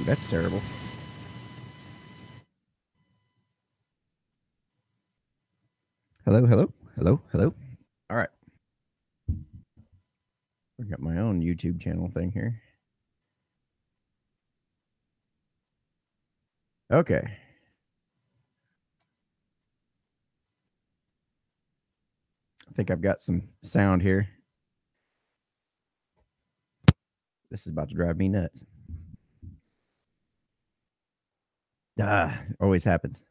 that's terrible. Hello, hello, hello, hello. All right. I got my own YouTube channel thing here. Okay. I think I've got some sound here. This is about to drive me nuts. Always happens.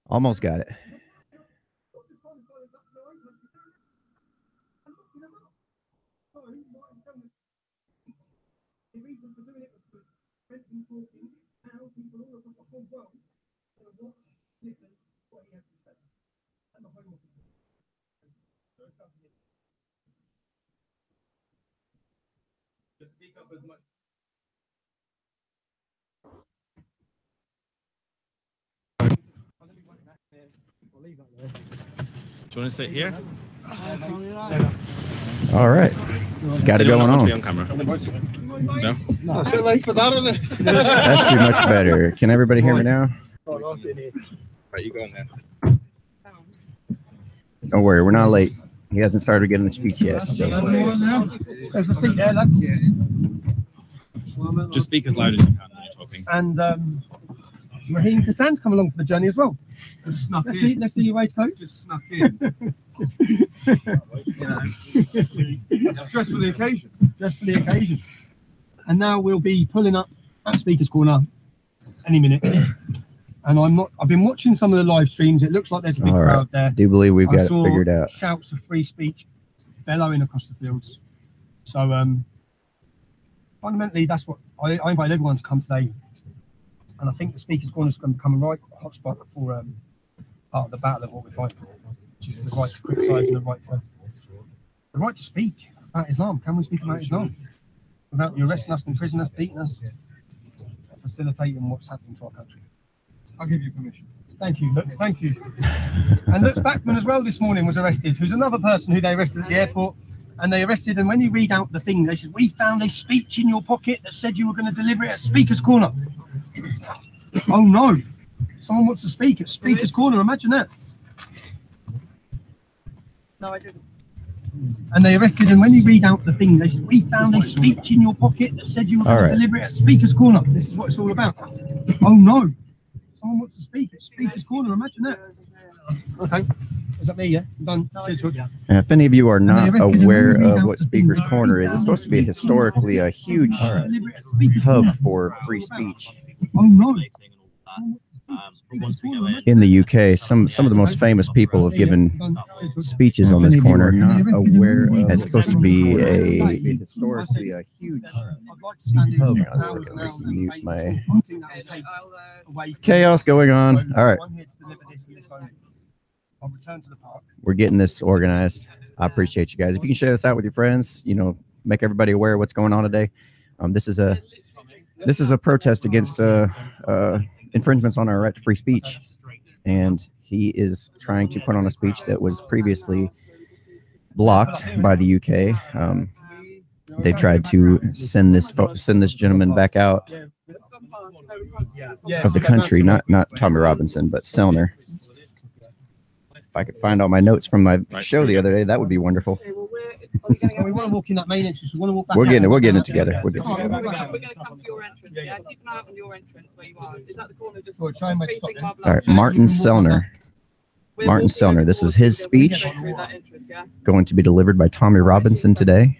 Almost got it. Just speak up as much. Do you want to sit here? All right. Got it going on. On camera. No? That's too much better. Can everybody hear me now? Right, you go in there. Don't worry, we're not late. He hasn't started getting the speech yet. So. There's a seat there, lads. Just speak as loud as you can when you're talking. And Raheem Kassan's come along for the journey as well. Just snuck Let's in. see your waistcoat. Just snuck in. Dressed for the occasion. Just for the occasion. And now we'll be pulling up at Speaker's Corner any minute. And I've been watching some of the live streams. It looks like there's a big crowd there. I do believe we've got it saw figured out. Shouts of free speech bellowing across the fields. So fundamentally, that's what I invite everyone to come today. And I think the Speaker's Corner is going to become a right hotspot for part of the battle of what we fight for, which is the right to criticise and the right to speak about Islam. Can we speak about Islam without you arresting us, imprisoning us, beating us, facilitating what's happening to our country? I'll give you permission. Thank you. Thank you. And Lutz Backman as well this morning was arrested, who's another person who they arrested at the airport. And they arrested, and when you read out the thing, they said, "We found a speech in your pocket that said you were going to deliver it at Speaker's Corner." Oh no, someone wants to speak at Speaker's Corner, imagine that. No, I didn't. And they arrested, and when you read out the thing, they said, "We found a speech in your pocket that said you were going to deliver it at Speaker's Corner." This is what it's all about. Oh no, someone wants to speak at Speaker's Corner, imagine that. Okay, is that me? Yeah, I'm done. Cheers, George. And if any of you are not aware of what Speaker's Corner is, it's supposed to be historically a huge hub for free speech. Oh no. In the UK, some of the most famous people have given speeches on this corner. It's supposed to be historically a huge hub. Let's mute my chaos going on. All right. I'll return to the park. We're getting this organized. I appreciate you guys. If you can share this out with your friends, make everybody aware of what's going on today. This is a protest against infringements on our right to free speech, and he is trying to put on a speech that was previously blocked by the UK. They tried to send this gentleman back out of the country, not Tommy Robinson, but Sellner. If I could find all my notes from my show the other day, that would be wonderful. We want to walk in that main entrance. We want to walk back. We're getting it together. We're going to come to your entrance. Yeah, keep an eye on your entrance where you are. Is that the corner just facing all right, Martin Sellner. Martin Sellner. This is his speech, going to be delivered by Tommy Robinson today.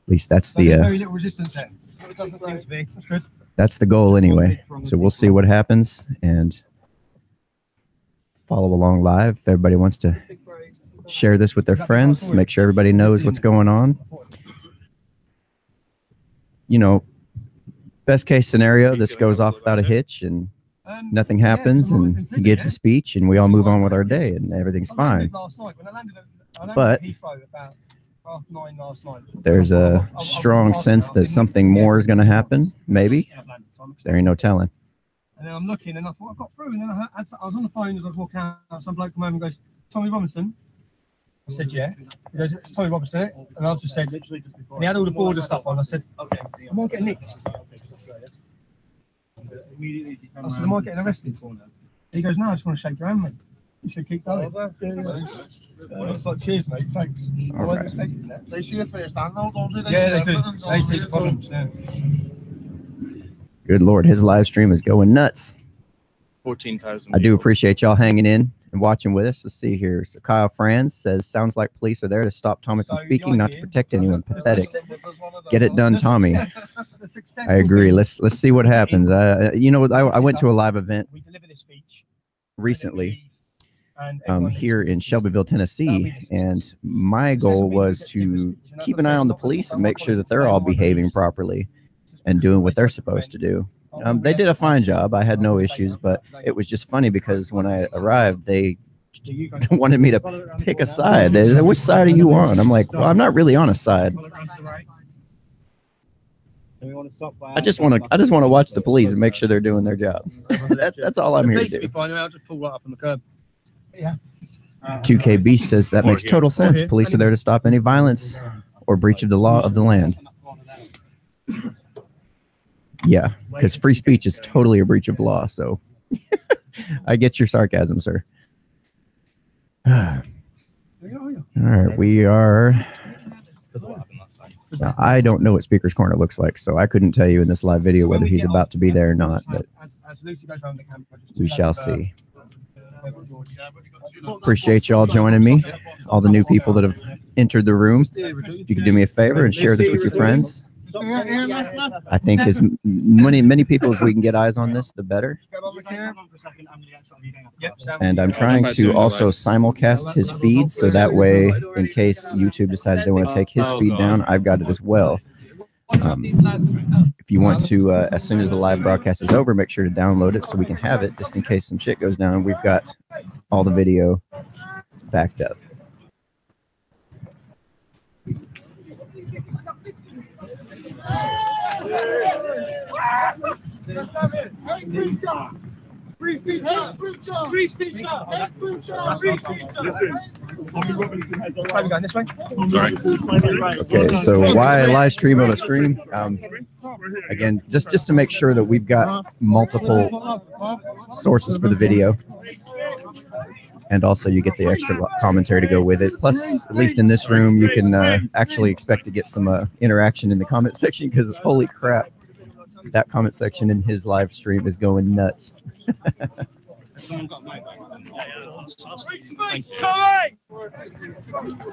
At least that's the very little resistance there. It doesn't seem to be. That's good. That's the goal anyway. So we'll see what happens and follow along live. If everybody wants to share this with their friends, make sure everybody knows what's going on. Best case scenario, this goes off without a hitch and nothing happens, and he gives the speech and we all move on with our day and everything's fine. But there's a strong sense that something more is going to happen, maybe. There ain't no telling. And then I'm looking, and I thought I got through, and then I was on the phone as I was walking out. Some bloke come over and goes, "Tommy Robinson." I said, "Yeah." He goes, "It's Tommy Robinson," and I just said, and he had all the border stuff on. I said, "Am I getting nicked?" I said, "Am I getting arrested?" He goes, "No, I just want to shake your hand, mate." He said, "Keep going." Cheers, mate. Thanks. I wasn't expecting that. They see your face down now, don't they? Yeah, they do. They see the problems. Yeah. Good Lord, his live stream is going nuts. 14,000. I do appreciate y'all hanging in and watching with us. Let's see here. So Kyle Franz says, sounds like police are there to stop Tommy from speaking, not to protect anyone. Pathetic. Get it done, Tommy. I agree. Let's see what happens. You know, I went to a live event recently here in Shelbyville, Tennessee, and my goal was to keep an eye on the police and make sure that they're all behaving properly and doing what they're supposed to do. They did a fine job. I had no issues, but it was just funny because when I arrived, they wanted me to pick a side. They said, "Which side are you on?" I'm like, "Well, I'm not really on a side. I just want to watch the police and make sure they're doing their job." That's all I'm here to do. I'll just pull right up on the curb. Yeah. 2K Beast says that makes total sense. Police are there to stop any violence or breach of the law of the land. Yeah, because free speech is totally a breach of law. So I get your sarcasm, sir. All right, we are. Now, I don't know what Speaker's Corner looks like, so I couldn't tell you in this live video whether he's about to be there or not, but we shall see. Appreciate y'all joining me, all the new people that have entered the room. If you could do me a favor and share this with your friends. I think as many people as we can get eyes on this, the better. And I'm trying to also simulcast his feed, so that way, in case YouTube decides they want to take his feed down, I've got it as well. If you want to, as soon as the live broadcast is over, make sure to download it so we can have it, just in case some shit goes down. We've got all the video backed up. Free speech up! Free speech up! Listen, Tommy Robinson has a right. Going this way? Sorry. Okay, so why a live stream of a stream? Again, just to make sure that we've got multiple sources for the video. And also you get the extra commentary to go with it. Plus, at least in this room, you can actually expect to get some interaction in the comment section, because holy crap, that comment section in his live stream is going nuts.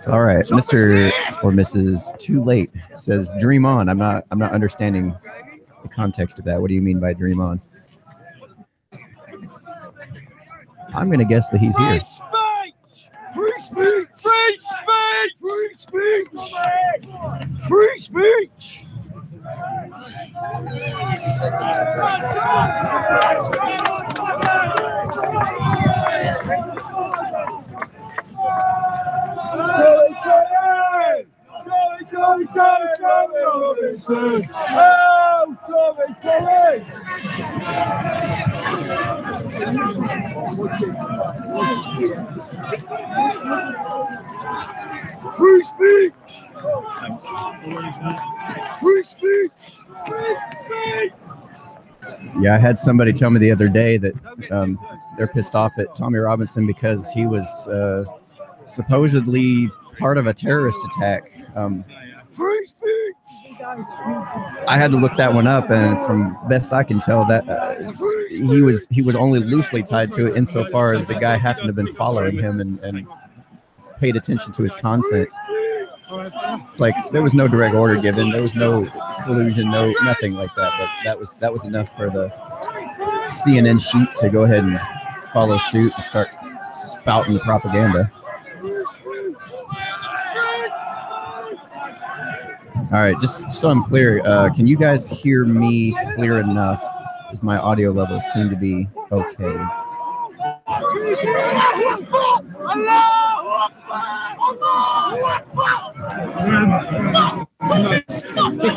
All right, Mr. or Mrs. Too Late says, "Dream on." I'm not understanding the context of that. What do you mean by dream on? I'm gonna guess that he's here. Free speech! Free speech! Free speech! Free speech! Free speech! Free speech! Yeah, I had somebody tell me the other day that they're pissed off at Tommy Robinson because he was supposedly part of a terrorist attack. Free speech! I had to look that one up, and from best I can tell, that he was only loosely tied to it insofar as the guy happened to have been following him and paid attention to his content. It's like there was no direct order given, there was no collusion, nothing like that. But that was enough for the CNN sheet to go ahead and follow suit and start spouting the propaganda. All right, just so I'm clear, can you guys hear me clear enough? Does my audio levels seem to be okay?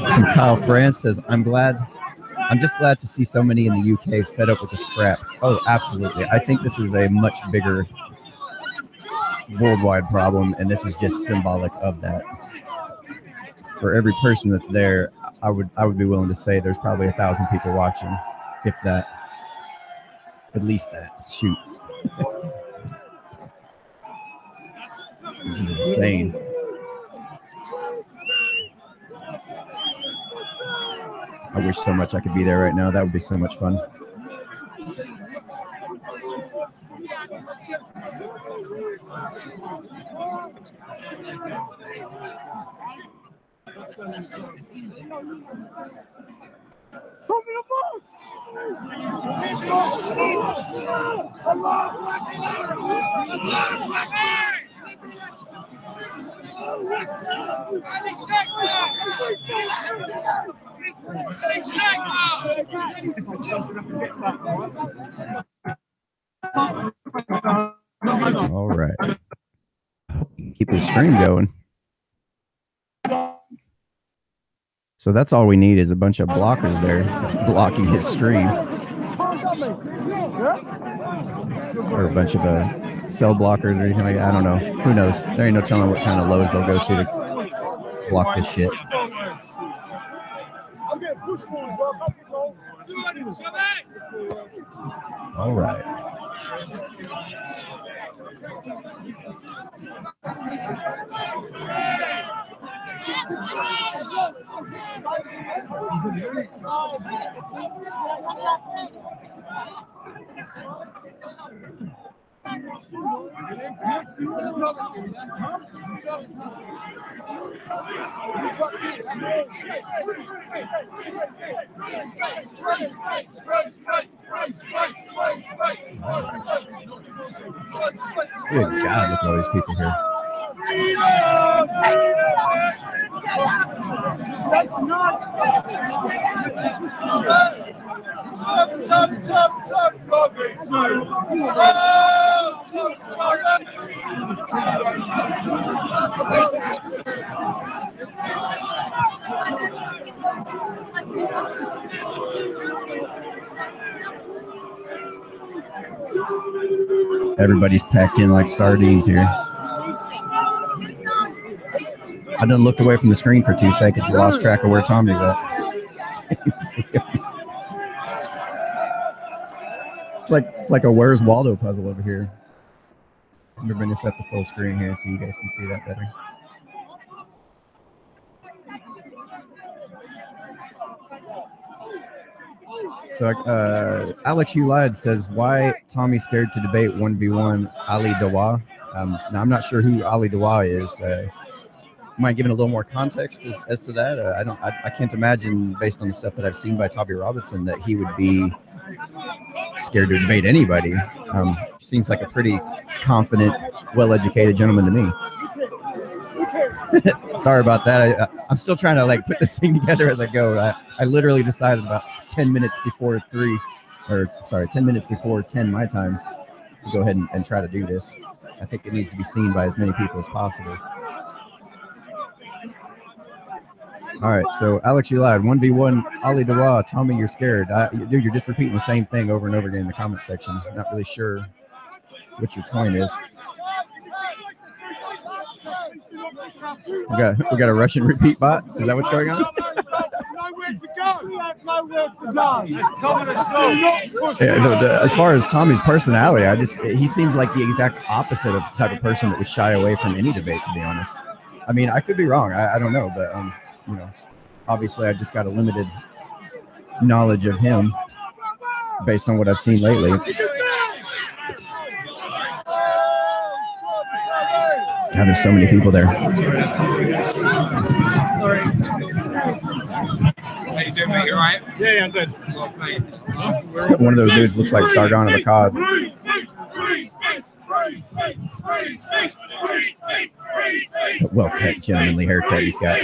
From Kyle France says, I'm glad I'm just glad to see so many in the UK fed up with this crap. Oh, absolutely. I think this is a much bigger worldwide problem, and this is just symbolic of that. For every person that's there, I would be willing to say there's probably 1,000 people watching, if that. At least that. Shoot. This is insane. I wish so much I could be there right now. That would be so much fun. All right. Keep the stream going. So that's all we need is a bunch of blockers there blocking his stream. Or a bunch of cell blockers or anything like that. I don't know. Who knows? There ain't no telling what kind of lows they'll go to block this shit. All right. Good God, look at all these people here. Everybody's packed in like sardines here. I done looked away from the screen for 2 seconds, lost track of where Tommy's at. It's like a Where's Waldo puzzle over here. Let me bring this up to full screen here so you guys can see that better. So Alex Ulad says, why Tommy scared to debate 1v1 Ali Dawah? Now I'm not sure who Ali Dawah is. Mind giving a little more context as to that? I can't imagine, based on the stuff that I've seen by Tommy Robinson, that he would be scared to debate anybody. Seems like a pretty confident, well-educated gentleman to me. Sorry about that. I'm still trying to put this thing together as I go. I literally decided about 10 minutes before 10 minutes before 10 my time to go ahead and try to do this. I think it needs to be seen by as many people as possible. All right, so Alex, you lied. 1v1, Ali Dawah. Tommy, you're scared. Dude, you're just repeating the same thing over and over again in the comment section. Not really sure what your point is. We got a Russian repeat bot. Is that what's going on? Yeah, as far as Tommy's personality, he seems like the exact opposite of the type of person that would shy away from any debate, to be honest. I mean, I could be wrong. I don't know, but obviously I just got a limited knowledge of him based on what I've seen lately. God, there's so many people there. Sorry. How you doing, mate? You all right? Yeah, I'm good. One of those dudes looks like Sargon of Akkad. Well cut, gentlemanly haircut he's got.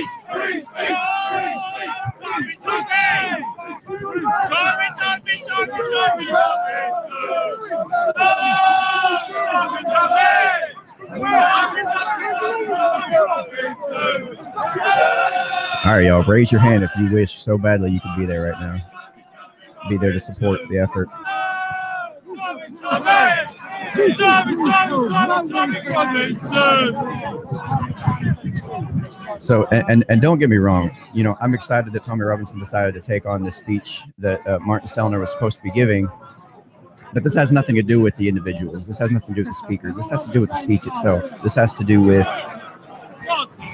All right, y'all, raise your hand if you wish so badly you could be there right now. be there to support the effort. So, and don't get me wrong, you know, I'm excited that Tommy Robinson decided to take on this speech that Martin Sellner was supposed to be giving, but this has nothing to do with the individuals. This has nothing to do with the speakers. This has to do with the speech itself. This has to do with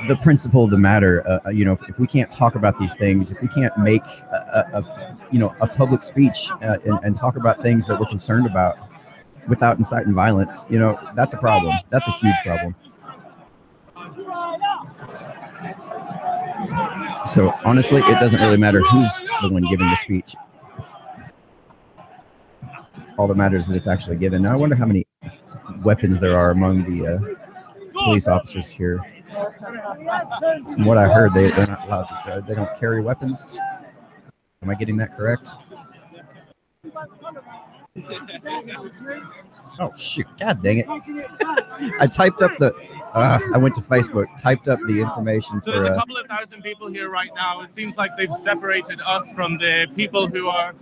the principle of the matter. You know, if we can't talk about these things, if we can't make a public speech and talk about things that we're concerned about without inciting violence, you know, that's a problem. That's a huge problem. So honestly, it doesn't really matter who's the one giving the speech. All that matters is that it's actually given. Now, I wonder how many weapons there are among the police officers here. From what I heard, they're not allowed to, they don't carry weapons. Am I getting that correct? Oh, shoot. God dang it. I typed up the... I went to Facebook, typed up the information so for... there's a couple of thousand people here right now. It seems like they've separated us from the people who are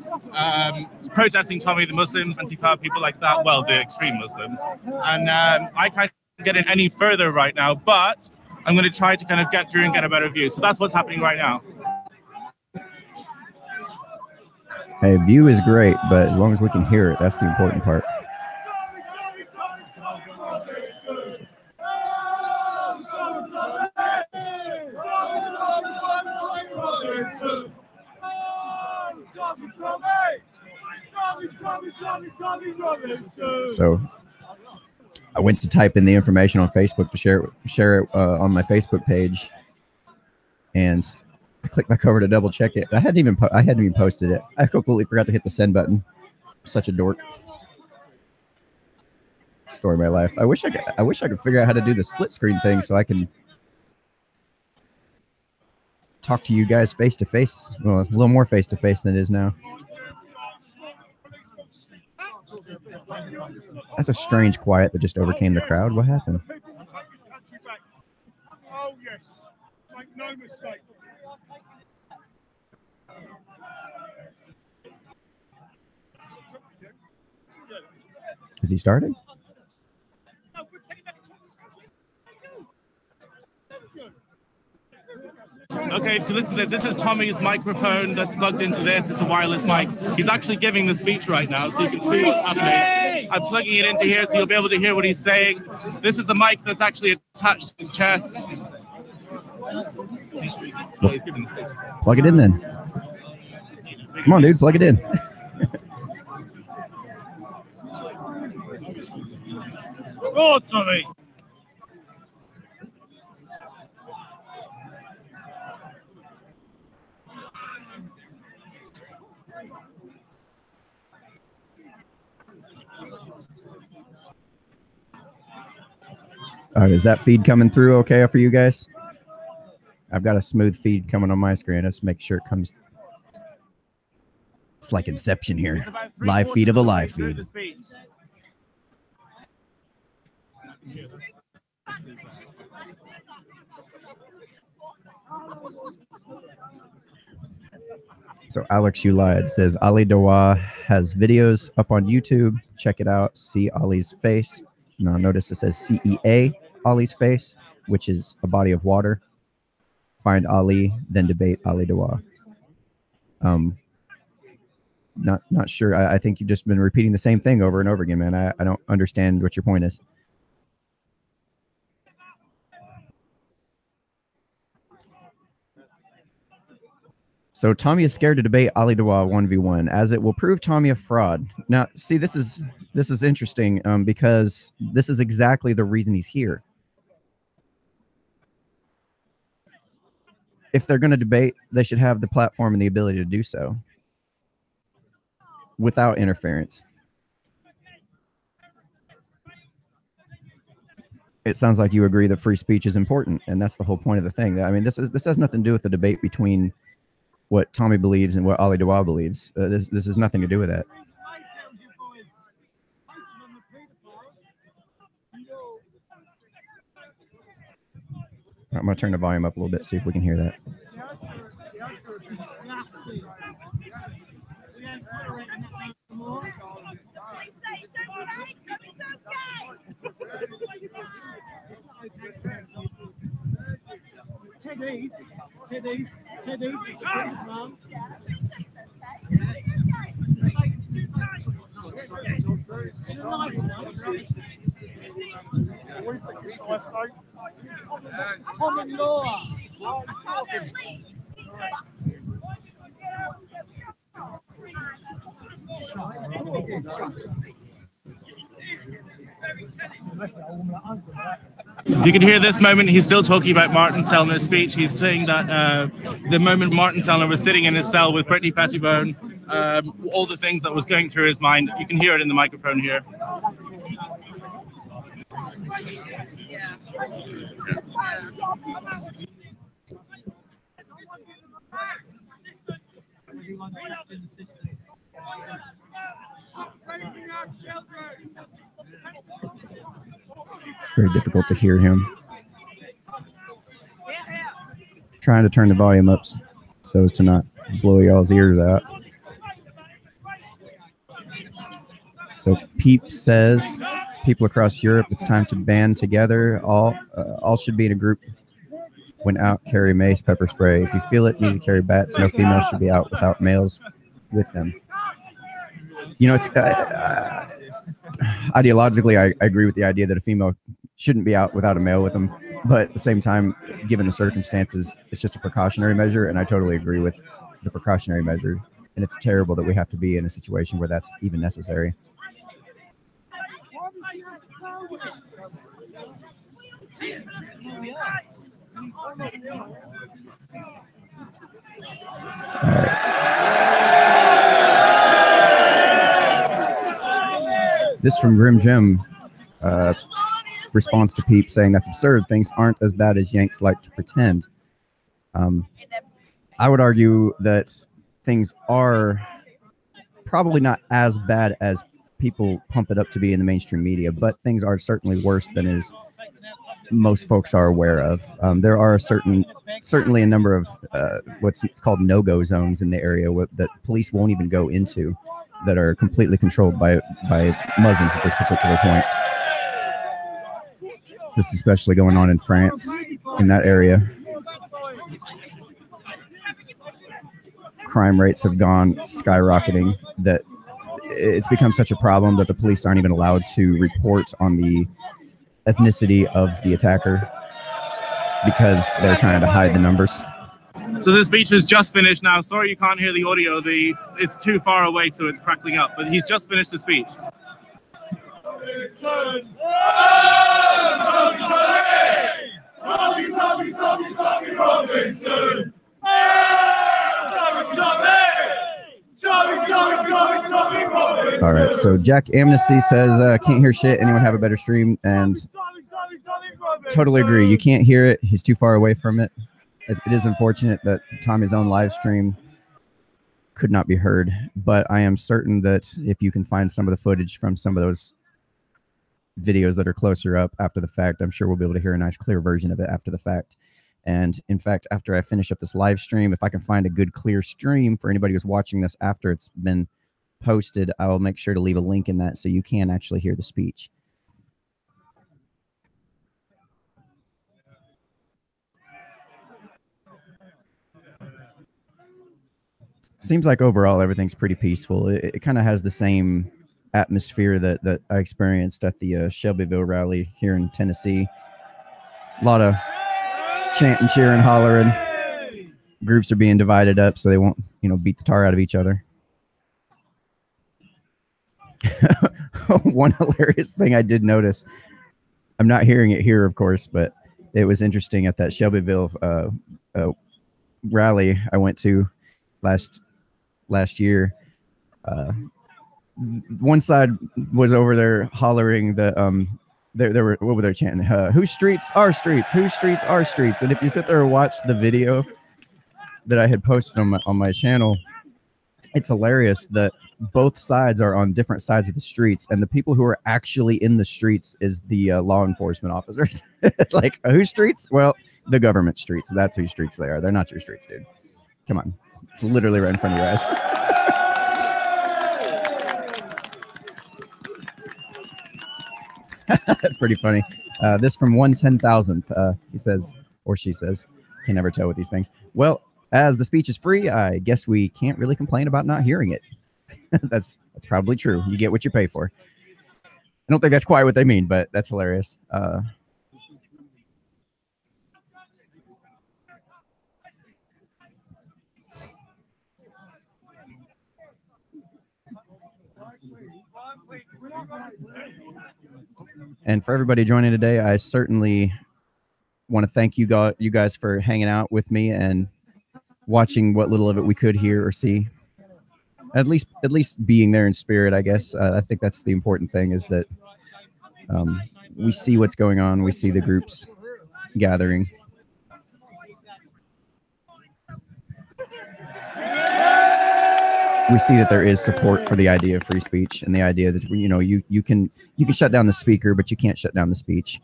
protesting Tommy, the Muslims, Antifa, people like that. Well, the extreme Muslims. And I can't get in any further right now, but I'm going to try to kind of get through and get a better view. So that's what's happening right now. Hey, view is great, but as long as we can hear it, that's the important part. So I went to type in the information on Facebook to share it on my Facebook page, and I clicked back over to double check it. I hadn't even posted it. I completely forgot to hit the send button. I'm such a dork. Story of my life. I wish I could figure out how to do the split screen thing so I can talk to you guys face to face. Well, it's a little more face to face than it is now. That's a strange quiet that just overcame the crowd. What happened? Oh yes, make no mistake. Is he starting? Okay, so listen, this is Tommy's microphone that's plugged into this. It's a wireless mic. He's actually giving the speech right now, so you can see what's happening. I'm plugging it into here so you'll be able to hear what he's saying. This is a mic that's actually attached to his chest. Plug it in then. Come on, dude, plug it in. Oh, Tommy! All right, is that feed coming through okay for you guys? I've got a smooth feed coming on my screen. Let's make sure it comes. It's like Inception here. Live feed of a live feed. So Alex Ulayed says Ali Dawah has videos up on YouTube. Check it out. See Ali's face. Now notice it says CEA, Ali's face, which is a body of water. Find Ali, then debate Ali Dawah. Not sure. I think you've just been repeating the same thing over and over again, man. I don't understand what your point is. So Tommy is scared to debate Ali Dawah 1v1, as it will prove Tommy a fraud. Now, see, this is interesting because this is exactly the reason he's here. If they're going to debate, they should have the platform and the ability to do so without interference. It sounds like you agree that free speech is important, and that's the whole point of the thing. I mean, this has nothing to do with the debate between what Tommy believes and what Ali Dawah believes. This has nothing to do with that. I'm going to turn the volume up a little bit, see if we can hear that. You can hear this moment. He's still talking about Martin Sellner's speech. He's saying that the moment Martin Sellner was sitting in his cell with Brittany Pettibone, all the things that was going through his mind. You can hear it in the microphone here. Yeah. It's very difficult to hear him. Trying to turn the volume up so as to not blow y'all's ears out. So Peep says, people across Europe, it's time to band together. All should be in a group. When out, carry mace, pepper spray. If you feel it, you need to carry bats. No females should be out without males with them. You know, it's ideologically, I agree with the idea that a female shouldn't be out without a male with them. But at the same time, given the circumstances, it's just a precautionary measure. And I totally agree with the precautionary measure. And it's terrible that we have to be in a situation where that's even necessary. All right. This from Grim Jim responds to Peep saying that's absurd. Things aren't as bad as Yanks like to pretend. I would argue that things are probably not as bad as people pump it up to be in the mainstream media, but things are certainly worse than is most folks are aware of. There are certainly a number of what's called no-go zones in the area that police won't even go into, that are completely controlled by Muslims at this particular point. This is especially going on in France, in that area. Crime rates have gone skyrocketing, that it's become such a problem that the police aren't even allowed to report on the ethnicity of the attacker because they're trying to hide the numbers. So this speech has just finished now. Sorry you can't hear the audio. It's too far away, so it's crackling up. But he's just finished the speech. All right, so Jack Amnesty says, can't hear shit. Anyone have a better stream? And totally agree. You can't hear it. He's too far away from it. It is unfortunate that Tommy's own live stream could not be heard, but I am certain that if you can find some of the footage from some of those videos that are closer up after the fact, I'm sure we'll be able to hear a nice clear version of it after the fact. And in fact, after I finish up this live stream, if I can find a good clear stream for anybody who's watching this after it's been posted, I will make sure to leave a link in that so you can actually hear the speech. Seems like overall everything's pretty peaceful. It kind of has the same atmosphere that I experienced at the Shelbyville rally here in Tennessee. A lot of chanting, cheering, hollering. Groups are being divided up so they won't, beat the tar out of each other. One hilarious thing I did notice, I'm not hearing it here, of course, but it was interesting at that Shelbyville rally I went to last year. One side was over there hollering the they were, what were they chanting? Whose streets? Our streets. Whose streets? Our streets. And if you sit there and watch the video that I had posted on my channel, it's hilarious that both sides are on different sides of the streets, and the people who are actually in the streets is the law enforcement officers. Like, whose streets? Well, the government streets. That's whose streets they are. They're not your streets, dude. Come on. It's literally right in front of your eyes. That's pretty funny. This from 1/10,000th. He says, or she says, can never tell with these things. Well, as the speech is free, I guess we can't really complain about not hearing it. That's probably true. You get what you pay for. I don't think that's quite what they mean, but that's hilarious. And for everybody joining today, I certainly want to thank you guys for hanging out with me and watching what little of it we could hear or see. At least being there in spirit, I guess. I think that's the important thing, is that we see what's going on. We see the groups gathering. We see that there is support for the idea of free speech and the idea that, you know, you can shut down the speaker, but you can't shut down the speech.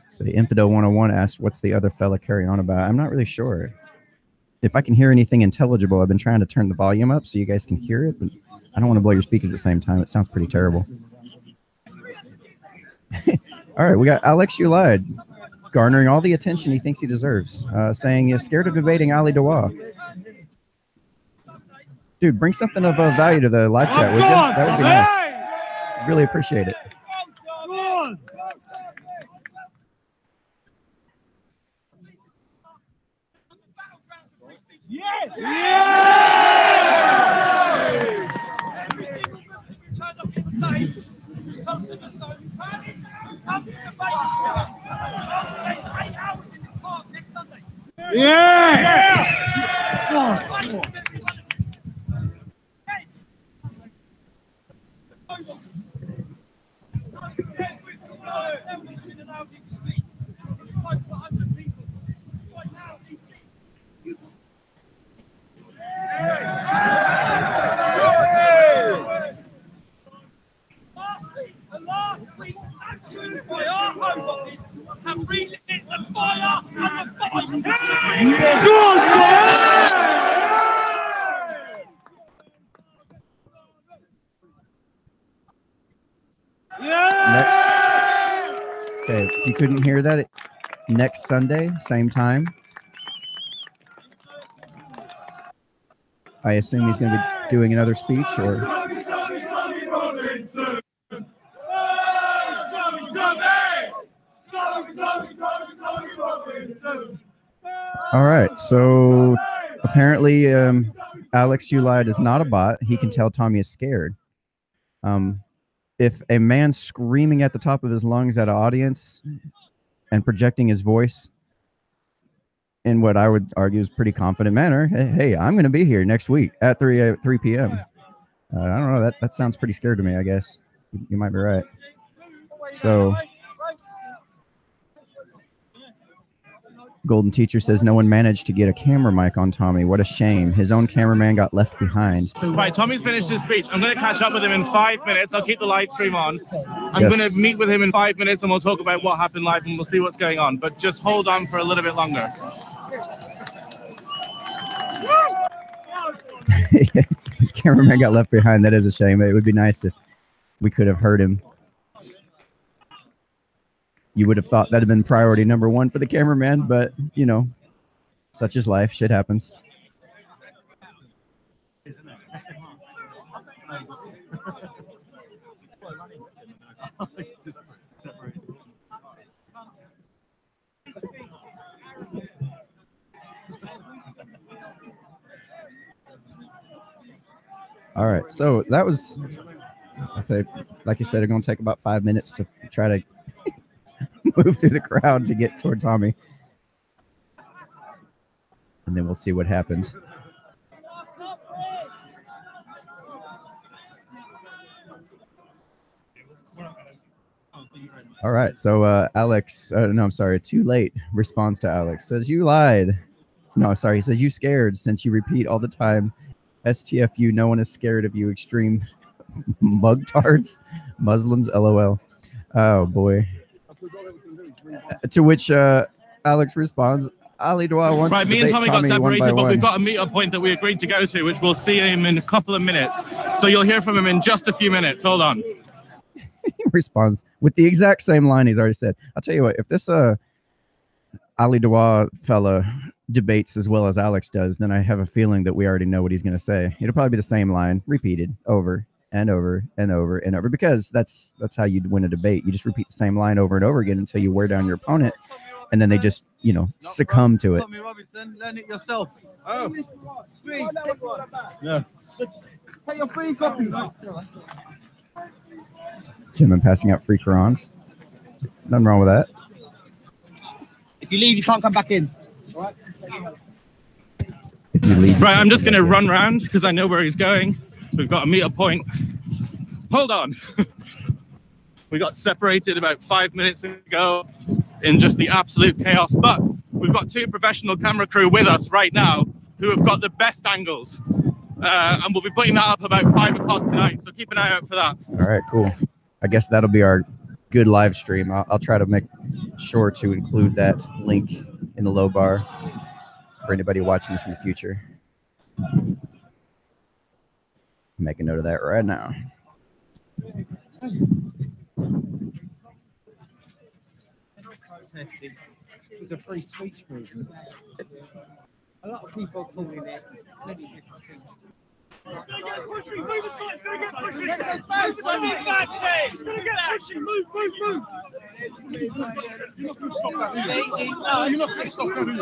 So Infidel 101 asked, what's the other fella carrying on about? I'm not really sure. If I can hear anything intelligible, I've been trying to turn the volume up so you guys can hear it, but I don't want to blow your speakers at the same time. It sounds pretty terrible. All right, we got Alex Ulide garnering all the attention he thinks he deserves, saying he's scared of debating Ali Dawah. Dude, bring something of value to the live chat, would you? That would be nice. Really appreciate it. Okay, if you couldn't hear that, next Sunday, same time. I assume he's going to be doing another speech, or... All right, so apparently Alex Ulide is not a bot. He can tell Tommy is scared. If a man screaming at the top of his lungs at an audience and projecting his voice in what I would argue is pretty confident manner, hey, I'm going to be here next week at 3 p.m. I don't know. That sounds pretty scared to me, I guess. You might be right. So... Golden Teacher says no one managed to get a camera mic on Tommy. What a shame. His own cameraman got left behind. Right, Tommy's finished his speech. I'm going to catch up with him in 5 minutes. I'll keep the live stream on. I'm going to meet with him in 5 minutes and we'll talk about what happened live and we'll see what's going on. But just hold on for a little bit longer. His cameraman got left behind. That is a shame. It would be nice if we could have heard him. You would have thought that'd have been priority number one for the cameraman, but, you know, such is life. Shit happens. All right, so that was, I say, like you said, it's going to take about 5 minutes to try to move through the crowd to get toward Tommy. And then we'll see what happens. All right, so Alex, no, I'm sorry, Too Late responds to Alex. Says, you lied. No, sorry, he says, you scared since you repeat all the time. STFU, no one is scared of you. Extreme mugtards, Muslims, LOL. Oh, boy. To which Alex responds, Ali Dua wants Right, to me and debate Tommy got one by separated, but one. we've got a meet-up point that we agreed to go to, which we'll see him in a couple of minutes. So you'll hear from him in just a few minutes. Hold on. He responds with the exact same line he's already said. I'll tell you what, if this Ali Dua fella debates as well as Alex does, then I have a feeling that we already know what he's going to say. It'll probably be the same line repeated over and over and over and over, because that's how you win a debate. You just repeat the same line over and over again until you wear down your opponent, and then they just, you know, succumb to it. Tommy Robinson, learn it yourself. Oh, Yeah. Take your free copies. Gentlemen passing out free Qurans. Nothing wrong with that. If you leave, you can't come back in. If you leave, right, I'm just going to run round because I know where he's going. We've got a meet-up point. Hold on. We got separated about 5 minutes ago in just the absolute chaos, but we've got two professional camera crew with us right now who have got the best angles. And we'll be putting that up about 5 o'clock tonight, so keep an eye out for that. all right, cool. I guess that'll be our good live stream. I'll try to make sure to include that link in the low bar for anybody watching this in the future. Make a note of that right now. It's a free speech movement. A lot of people are calling it many different things.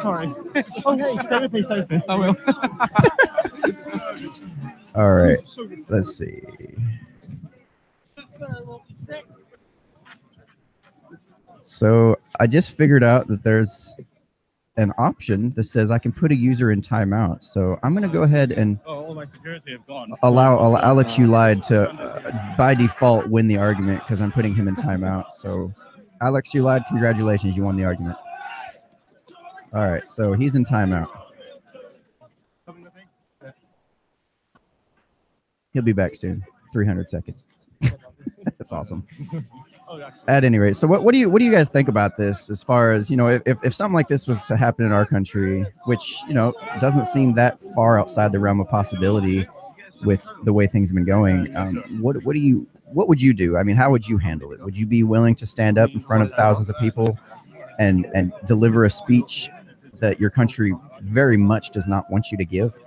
Sorry. Oh, hey, stay with me, stay with me. I will. All right, let's see. So I just figured out that there's an option that says I can put a user in timeout. So I'm going to go ahead and Oh, all my security have gone. allow Alex Ulide to, by default, win the argument because I'm putting him in timeout. So Alex Ulide, congratulations, you won the argument. All right, so he's in timeout. He'll be back soon. 300 seconds. That's awesome. At any rate, so what do you guys think about this? As far as, you know, if something like this was to happen in our country, which, you know, doesn't seem that far outside the realm of possibility with the way things have been going, what would you do? I mean, how would you handle it? Would you be willing to stand up in front of thousands of people and deliver a speech that your country very much does not want you to give?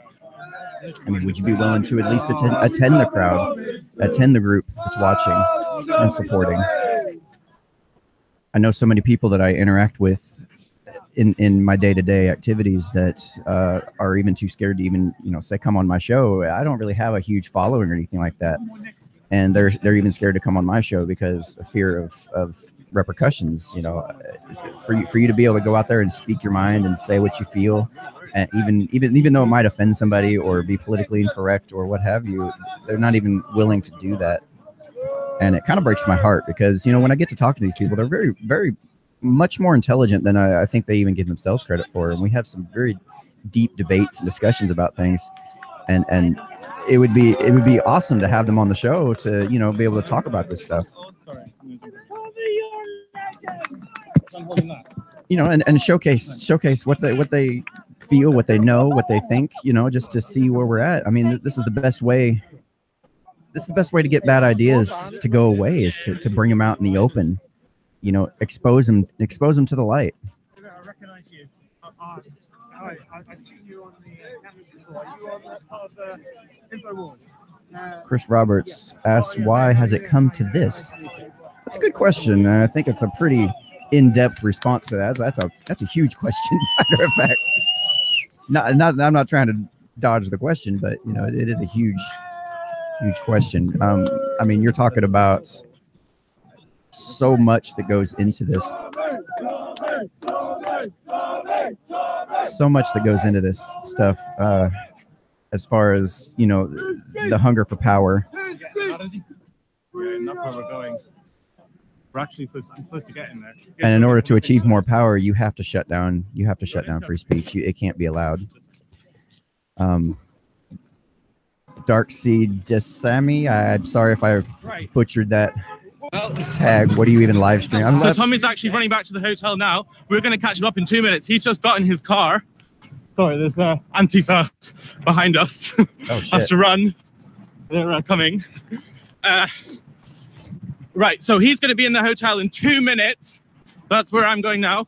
I mean, would you be willing to at least attend the crowd, attend the group that's watching and supporting? I know so many people that I interact with in my day-to-day activities that are even too scared to even, you know, say, come on my show. I don't really have a huge following or anything like that. And they're even scared to come on my show because of fear of repercussions, you know, for you to be able to go out there and speak your mind and say what you feel. And even though it might offend somebody or be politically incorrect or what have you, they're not even willing to do that. And it kind of breaks my heart because, you know, when I get to talk to these people, they're very, very much more intelligent than I think they even give themselves credit for. And we have some very deep debates and discussions about things. And it would be awesome to have them on the show to, you know, be able to talk about this stuff. You know, and showcase what they feel, what they know, what they think, you know, just to see where we're at. I mean, this is the best way. This is the best way to get bad ideas to go away, is to bring them out in the open, you know, expose them to the light. I recognize you. I've seen you on the camera before. Are you on the part of the InfoWars? Chris Roberts asks, why has it come to this? That's a good question. I think it's a pretty in-depth response to that. That's a huge question, matter of fact. I'm not trying to dodge the question, but, you know, it is a huge question. I mean, you're talking about so much that goes into this. So much that goes into this stuff, as far as, you know, the hunger for power. Yeah, that's where we're going. We're actually supposed to get in there. And in order to achieve more power, you have to shut down free speech. It can't be allowed. Dark Sea Desami. I'm sorry if I Right. butchered that Well, tag. What do you even live stream? I'm so live- Tommy's actually running back to the hotel now. We're going to catch him up in 2 minutes. He's just got in his car. Sorry, there's Antifa behind us. Oh, Has shit. to run. They're coming. Right, so he's going to be in the hotel in 2 minutes. That's where I'm going now.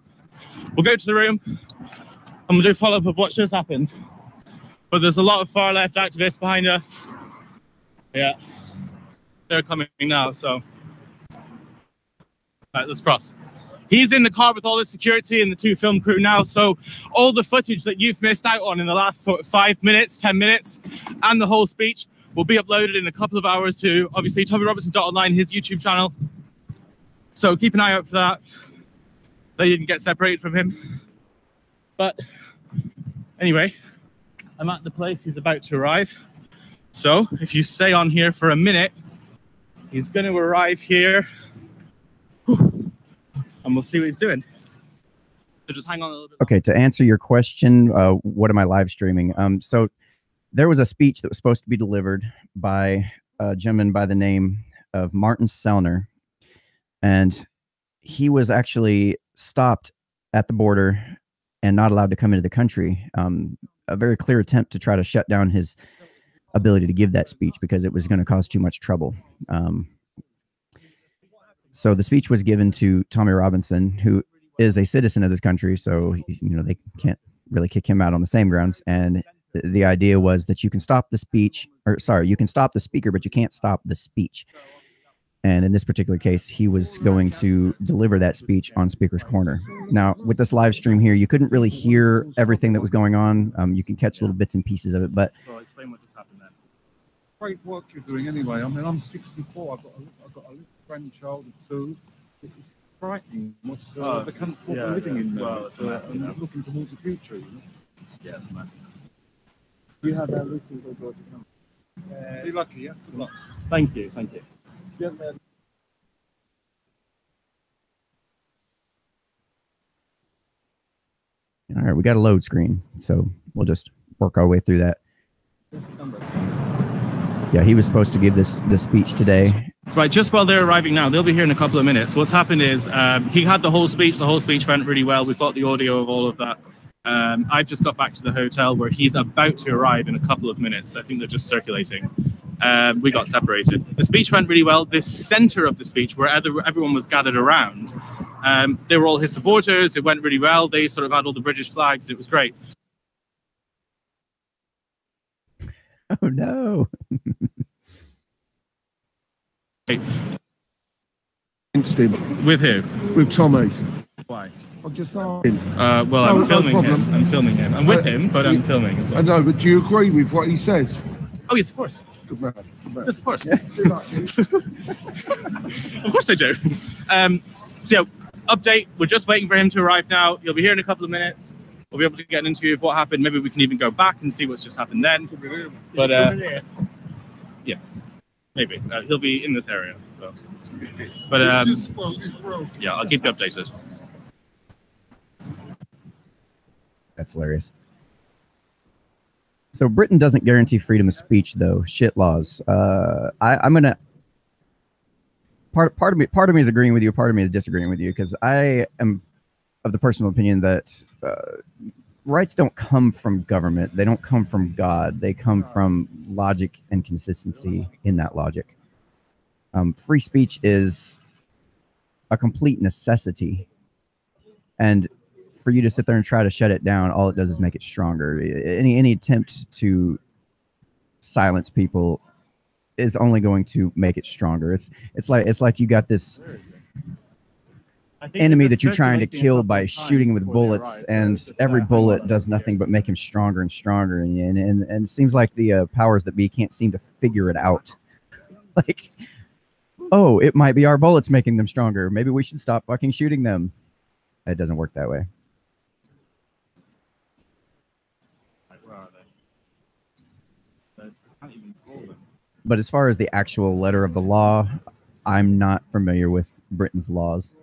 We'll go to the room and we'll do a follow-up of what just happened. But there's a lot of far-left activists behind us. Yeah, they're coming now, so. Right, let's cross. He's in the car with all the security and the 2 film crew now, so all the footage that you've missed out on in the last sort of 5 minutes, 10 minutes, and the whole speech will be uploaded in a couple of hours to, obviously, TommyRobertson.online, his YouTube channel. So keep an eye out for that. They didn't get separated from him. But anyway, I'm at the place he's about to arrive. So if you stay on here for a minute, he's going to arrive here. And we'll see what he's doing. So just hang on a little bit. Okay, to answer your question, what am I live streaming? So there was a speech that was supposed to be delivered by a gentleman by the name of Martin Sellner, and he was actually stopped at the border and not allowed to come into the country. A very clear attempt to try to shut down his ability to give that speech because it was going to cause too much trouble. So the speech was given to Tommy Robinson, who is a citizen of this country. So, you know, they can't really kick him out on the same grounds. And the idea was that you can stop the speech, or sorry, you can stop the speaker, but you can't stop the speech. And in this particular case, he was going to deliver that speech on Speaker's Corner. Now, with this live stream here, you couldn't really hear everything that was going on. You can catch little bits and pieces of it, but So I'll explain what just happened then. Great work you're doing anyway. I mean, I'm 64. I've got a little grandchild of 2. It's frightening what's the country we're living in now. And looking towards the future. You know? Yeah, it's nice. You have that looking for God to come. Be lucky, yeah. Good luck. Thank you, thank you. Yeah, man. all right, we got a load screen. So we'll just work our way through that. Yeah, he was supposed to give this speech today. Right, just while they're arriving now, they'll be here in a couple of minutes. What's happened is he had the whole speech. The whole speech went really well. We've got the audio of all of that. I've just got back to the hotel where he's about to arrive in a couple of minutes. I think they're just circulating. We got separated. The speech went really well. The center of the speech, where everyone was gathered around, they were all his supporters. It went really well. They sort of had all the British flags. It was great. Oh, no. Steve, With who? with Tommy. Why? I'm just asking. Well, No, I'm no filming him. problem. I'm filming him. I'm with him, but I'm filming as I well. know, but do you agree with what he says? Oh, yes, of course. Good man. Good man. Yes, of course. Good luck, Steve. Of course I do. So, update. We're just waiting for him to arrive now. He'll be here in a couple of minutes. We'll be able to get an interview of what happened. Maybe we can even go back and see what's just happened then. But yeah, maybe he'll be in this area. So, but yeah, I'll keep you updated. That's hilarious. So Britain doesn't guarantee freedom of speech, though. Shit laws. I'm gonna. Part of me is agreeing with you. Part of me is disagreeing with you because I am of the personal opinion that rights don't come from government. They don't come from God. They come from logic and consistency in that logic. Free speech is a complete necessity, and for you to sit there and try to shut it down, all it does is make it stronger. Any attempt to silence people is only going to make it stronger. It's like you got this enemy that you're trying to kill by shooting with bullets, and every bullet does nothing but make him stronger and stronger. And it seems like the powers that be can't seem to figure it out. Like, oh, it might be our bullets making them stronger. Maybe we should stop fucking shooting them. It doesn't work that way. Where are they? I can't even call them. But as far as the actual letter of the law, I'm not familiar with Britain's laws.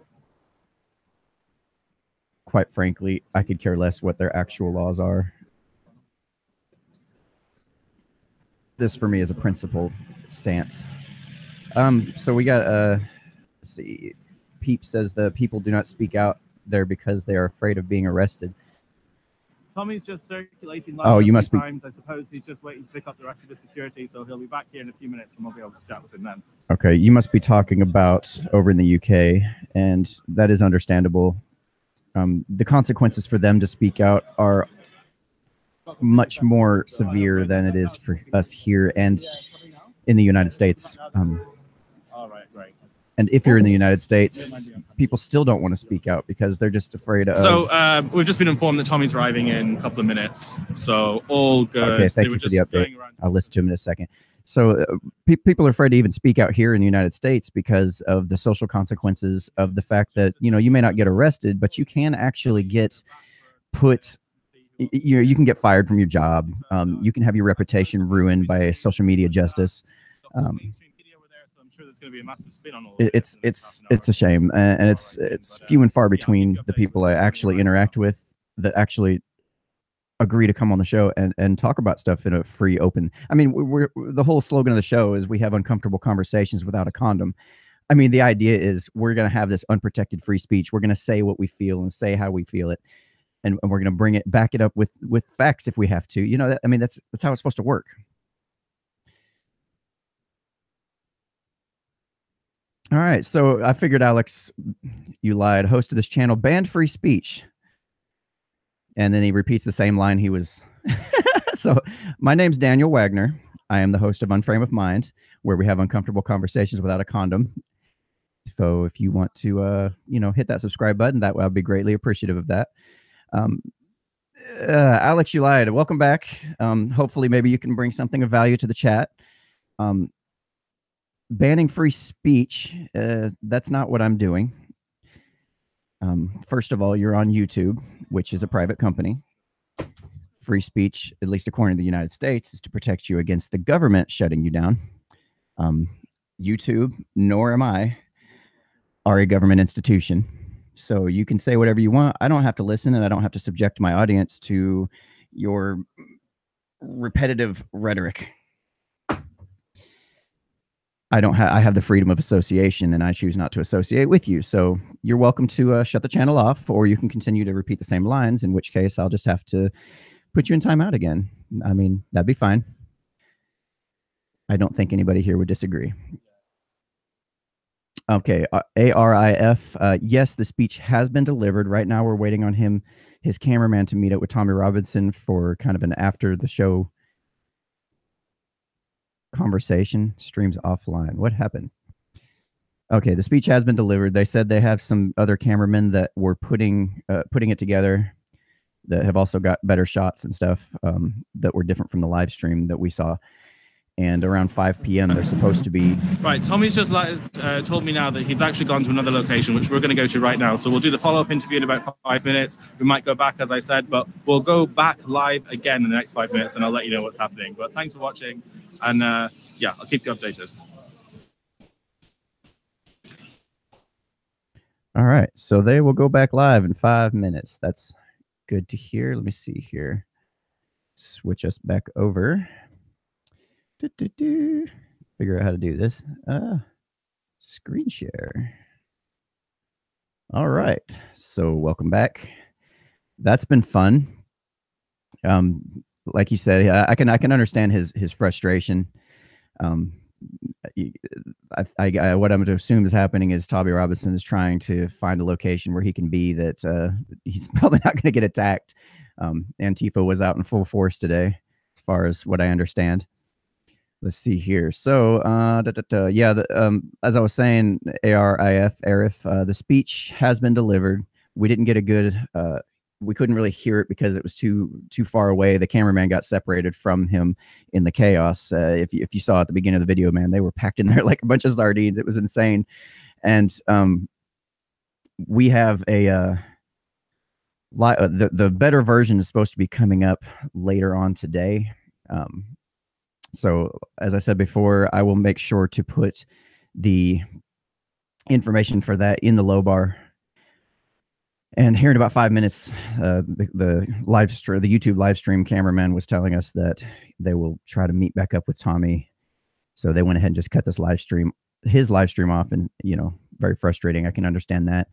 Quite frankly, I could care less what their actual laws are. this for me as a principled stance. So we got let's see. Peep says the people do not speak out there because they are afraid of being arrested. Tommy's just circulating. Oh, you must be. Times. I suppose he's just waiting to pick up the rest of the security, so he'll be back here in a few minutes, and we'll be able to chat with him then. Okay, you must be talking about over in the UK, and that is understandable. The consequences for them to speak out are much more severe than it is for us here and in the United States. All right, right. And if you're in the United States, people still don't want to speak out because they're just afraid of... So we've just been informed that Tommy's arriving in a couple of minutes. So all good. Okay, thank you for the update. I'll listen to him in a second. So people are afraid to even speak out here in the United States because of the social consequences of the fact that, you know, you may not get arrested, but you can actually get put... You know, you can get fired from your job. You can have your reputation ruined by social media justice. It's a shame, and it's few and far between the people I actually interact with that actually agree to come on the show and talk about stuff in a free, open. I mean, the whole slogan of the show is we have uncomfortable conversations without a condom. I mean, the idea is we're going to have this unprotected free speech. We're going to say what we feel and say how we feel it. And we're going to back it up with facts if we have to. You know, I mean, that's how it's supposed to work. All right. So I figured, Alex, you lied. Host of this channel banned free speech. And then he repeats the same line he was. So my name's Daniel Wagner. I am the host of Unframe of Mind, where we have uncomfortable conversations without a condom. So if you want to, you know, hit that subscribe button, that would be greatly appreciative of that. Alex, you lied. Welcome back. Hopefully maybe you can bring something of value to the chat. Banning free speech, that's not what I'm doing. First of all, you're on YouTube, which is a private company. Free speech, at least according to the United States, is to protect you against the government shutting you down. YouTube, nor am I, are a government institution. So you can say whatever you want. I don't have to listen, and I don't have to subject my audience to your repetitive rhetoric. I have the freedom of association, and I choose not to associate with you. So you're welcome to shut the channel off, or you can continue to repeat the same lines, in which case I'll just have to put you in timeout again. I mean, that'd be fine. I don't think anybody here would disagree. Okay, ARIF, yes, the speech has been delivered. Right now we're waiting on his cameraman to meet up with Tommy Robinson for kind of an after the show conversation. Streams offline. What happened? Okay, the speech has been delivered. They said they have some other cameramen that were putting it together that have also got better shots and stuff that were different from the live stream that we saw. And around 5 p.m. they're supposed to be... Right, Tommy's just told me now that he's actually gone to another location, which we're going to go to right now. So we'll do the follow-up interview in about 5 minutes. We might go back, as I said, but we'll go back live again in the next 5 minutes, and I'll let you know what's happening. But thanks for watching, and yeah, I'll keep you updated. All right, so they will go back live in 5 minutes. That's good to hear. Let me see here. Switch us back over. Figure out how to do this. Screen share. All right. So welcome back. That's been fun. Like he said, I can understand his frustration. What I'm to assume is happening is Tommy Robinson is trying to find a location where he can be that he's probably not going to get attacked. Antifa was out in full force today, as far as what I understand. Let's see here. So, yeah, as I was saying, ARIF, the speech has been delivered. We didn't get a good, we couldn't really hear it because it was too far away. The cameraman got separated from him in the chaos. If you saw at the beginning of the video, man, they were packed in there like a bunch of sardines. It was insane. And we have the better version is supposed to be coming up later on today. So as I said before, I will make sure to put the information for that in the low bar. And here in about 5 minutes, the YouTube live stream cameraman was telling us that they will try to meet back up with Tommy. So they went ahead and just cut his live stream off, and very frustrating. I can understand that.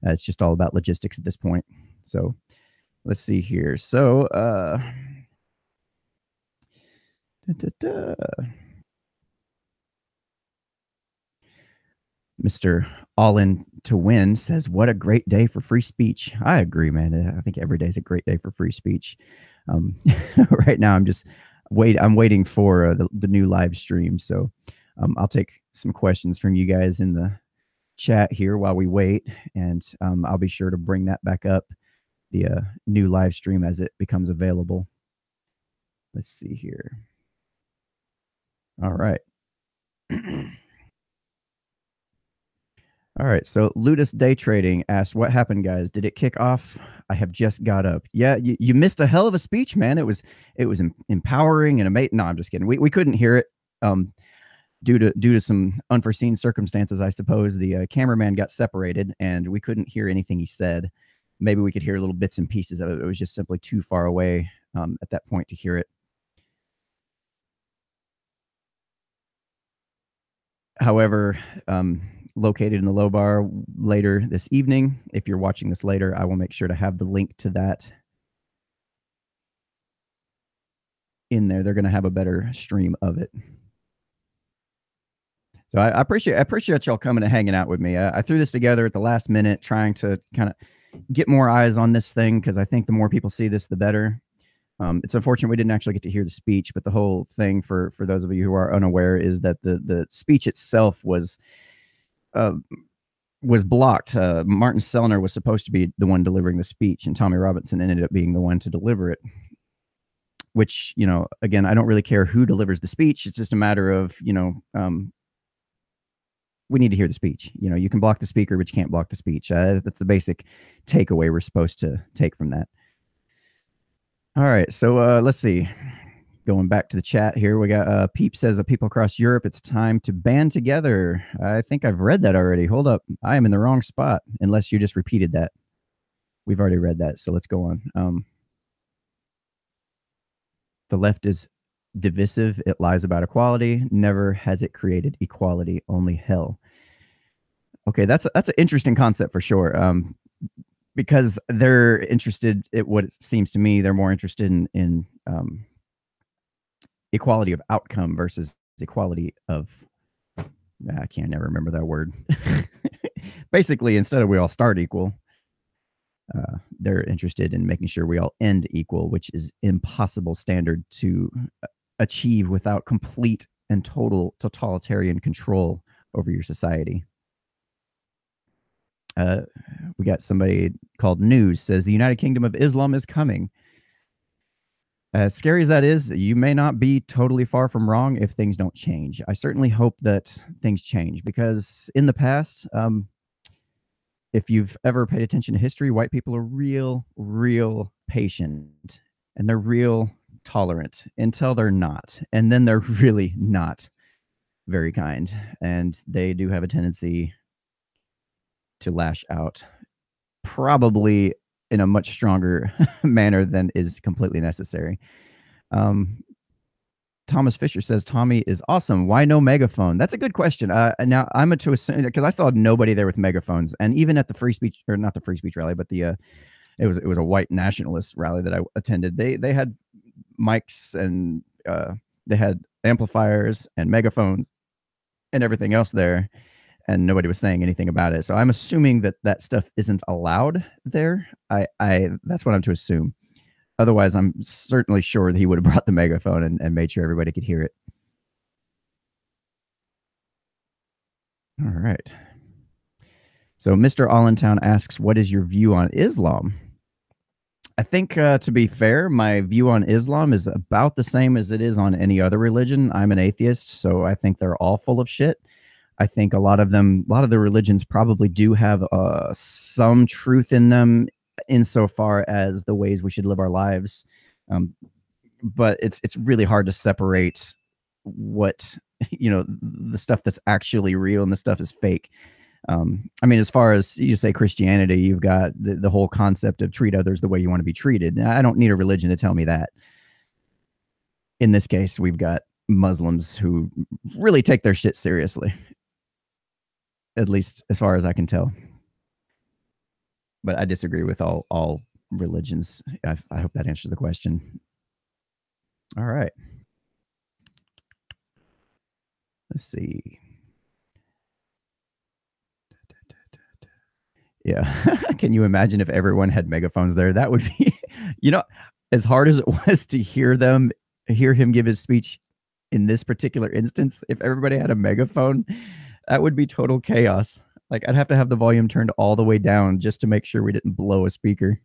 It's just all about logistics at this point. So let's see here. So Mr. All In to Win says, "What a great day for free speech." I agree, man. I think every day is a great day for free speech. Right now, I'm waiting for the new live stream. So I'll take some questions from you guys in the chat here while we wait, and I'll be sure to bring that back up, the new live stream, as it becomes available. Let's see here. All right. All right, so Ludus Day Trading asked, "What happened, guys? Did it kick off? I have just got up." Yeah, you missed a hell of a speech, man. It was empowering and amazing. No, I'm just kidding. We couldn't hear it due to some unforeseen circumstances, I suppose. The cameraman got separated, and we couldn't hear anything he said. Maybe we could hear little bits and pieces of it. It was just simply too far away at that point to hear it. However, located in the low bar later this evening. If you're watching this later, I will make sure to have the link to that in there. They're going to have a better stream of it. So I appreciate y'all coming and hanging out with me. I threw this together at the last minute, trying to kind of get more eyes on this thing, because I think the more people see this, the better. It's unfortunate we didn't actually get to hear the speech, but the whole thing, for those of you who are unaware, is that the speech itself was blocked. Martin Sellner was supposed to be the one delivering the speech, and Tommy Robinson ended up being the one to deliver it. Which, again, I don't really care who delivers the speech. It's just a matter of, we need to hear the speech. You can block the speaker, but you can't block the speech. That's the basic takeaway we're supposed to take from that. All right, so let's see. Going back to the chat here, we got Peep says that people across Europe, it's time to band together. I think I've read that already. Hold up. I am in the wrong spot, unless you just repeated that. We've already read that, so let's go on. The left is divisive. It lies about equality. Never has it created equality, only hell. Okay, that's an interesting concept for sure. Because they're interested, what it seems to me, they're more interested in equality of outcome versus equality of, I can't never remember that word. Basically, instead of we all start equal, they're interested in making sure we all end equal, which is impossible standard to achieve without complete and total totalitarian control over your society. We got somebody called News says the United Kingdom of Islam is coming. As scary as that is, you may not be totally far from wrong if things don't change. I certainly hope that things change, because in the past, if you've ever paid attention to history, white people are real patient, and they're real tolerant until they're not. And then they're really not very kind. And they do have a tendency to lash out, probably in a much stronger manner than is completely necessary. Thomas Fisher says Tommy is awesome. Why no megaphone? That's a good question. Now I'm to assume, because I saw nobody there with megaphones, and even at the free speech, or not the free speech rally, but the it was a white nationalist rally that I attended. They had mics, and they had amplifiers and megaphones and everything else there, and nobody was saying anything about it. So I'm assuming that that stuff isn't allowed there. That's what I'm to assume. Otherwise, I'm certainly sure that he would have brought the megaphone and made sure everybody could hear it. All right. So Mr. Allentown asks, what is your view on Islam? I think, to be fair, my view on Islam is about the same as it is on any other religion. I'm an atheist, so I think they're all full of shit. I think a lot of the religions probably do have some truth in them, insofar as the ways we should live our lives. But it's really hard to separate what, the stuff that's actually real and the stuff is fake. I mean, as far as you say Christianity, you've got the whole concept of treat others the way you want to be treated. Now, I don't need a religion to tell me that. In this case, we've got Muslims who really take their shit seriously, at least as far as I can tell. But I disagree with all religions. I hope that answers the question. All right. Let's see. Yeah. Can you imagine if everyone had megaphones there? That would be, you know, as hard as it was to hear him give his speech in this particular instance, if everybody had a megaphone, that would be total chaos. Like, I'd have to have the volume turned all the way down just to make sure we didn't blow a speaker.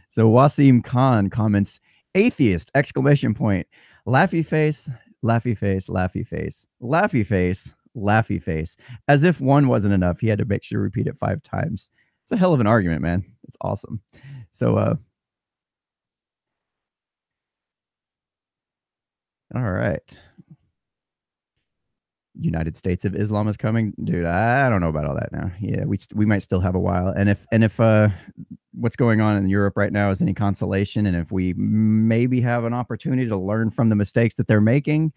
So Wasim Khan comments, atheist, exclamation point, laughy face, laughy face, laughy face, laughy face, laughy face. As if one wasn't enough, he had to make sure to repeat it 5 times. It's a hell of an argument, man. It's awesome. So, all right. United States of Islam is coming, dude. I don't know about all that now. Yeah, we might still have a while. And if what's going on in Europe right now is any consolation, and if we maybe have an opportunity to learn from the mistakes that they're making,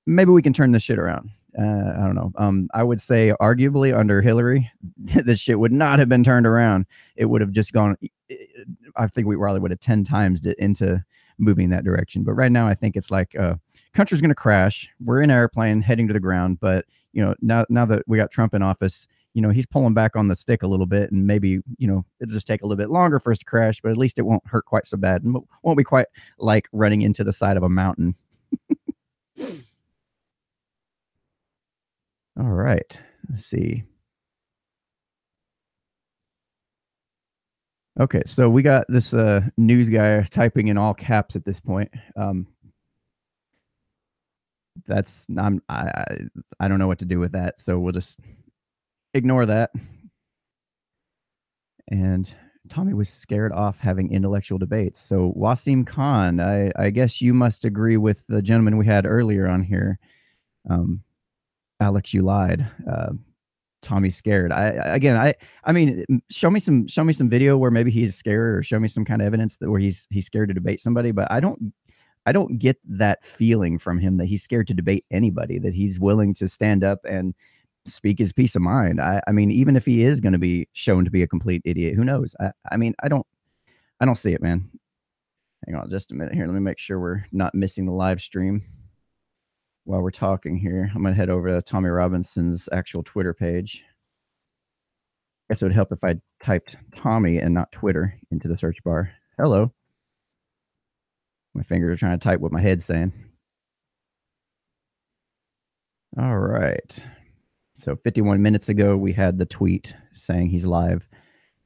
maybe we can turn this shit around. I don't know. I would say arguably under Hillary, this shit would not have been turned around. It would have just gone. I think we probably would have 10 times it into moving that direction. But right now, I think it's like country's going to crash. We're in an airplane heading to the ground. But, you know, now that we got Trump in office, you know, he's pulling back on the stick a little bit, and maybe, you know, it'll just take a little bit longer for us to crash, but at least it won't hurt quite so bad and won't be quite like running into the side of a mountain. All right. Let's see. Okay, so we got this news guy typing in all caps at this point. I don't know what to do with that, so we'll just ignore that. And Tommy was scared off having intellectual debates. So Wasim Khan, I guess you must agree with the gentleman we had earlier on here. Alex, you lied. Tommy's scared. I mean, show me some video where maybe he's scared, or show me some kind of evidence that where he's scared to debate somebody. But I don't get that feeling from him that he's scared to debate anybody, that he's willing to stand up and speak his peace of mind. I mean, even if he is going to be shown to be a complete idiot, who knows? I mean, I don't see it, man. Hang on just a minute here. Let me make sure we're not missing the live stream while we're talking here. I'm going to head over to Tommy Robinson's actual Twitter page. I guess it would help if I typed Tommy and not Twitter into the search bar. Hello. My fingers are trying to type what my head's saying. All right. So 51 minutes ago, we had the tweet saying he's live.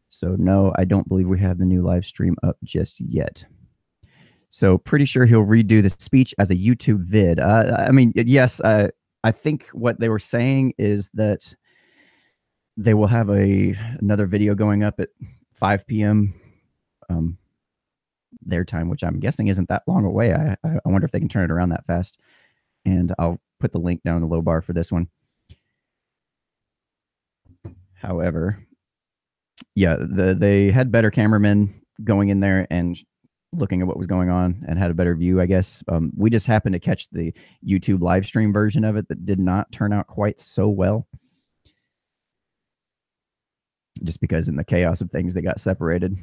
So no, I don't believe we have the new live stream up just yet. So pretty sure he'll redo the speech as a YouTube vid. I mean, yes, I think what they were saying is that they will have another video going up at 5 p.m. Their time, which I'm guessing isn't that long away. I wonder if they can turn it around that fast. And I'll put the link down in the low bar for this one. However, yeah, they had better cameramen going in there and looking at what was going on and had a better view, I guess. We just happened to catch the YouTube live stream version of it that did not turn out quite so well. Just because in the chaos of things, they got separated.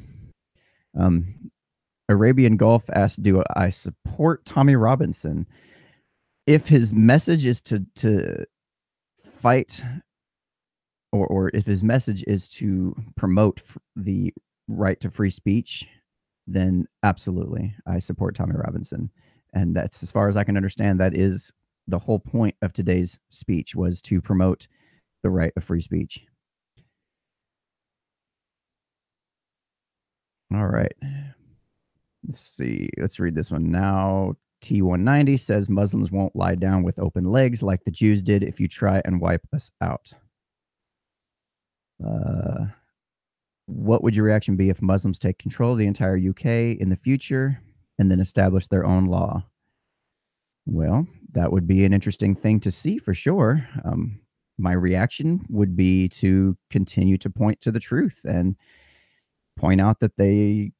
Arabian Gulf asked, do I support Tommy Robinson? If his message is to fight, or if his message is to promote the right to free speech, then absolutely, I support Tommy Robinson. And that's, as far as I can understand, that is the whole point of today's speech, was to promote the right of free speech. All right. Let's see. Let's read this one now. T190 says Muslims won't lie down with open legs like the Jews did if you try and wipe us out. What would your reaction be if Muslims take control of the entire UK in the future and then establish their own law? Well, that would be an interesting thing to see for sure. my reaction would be to continue to point to the truth and point out that they,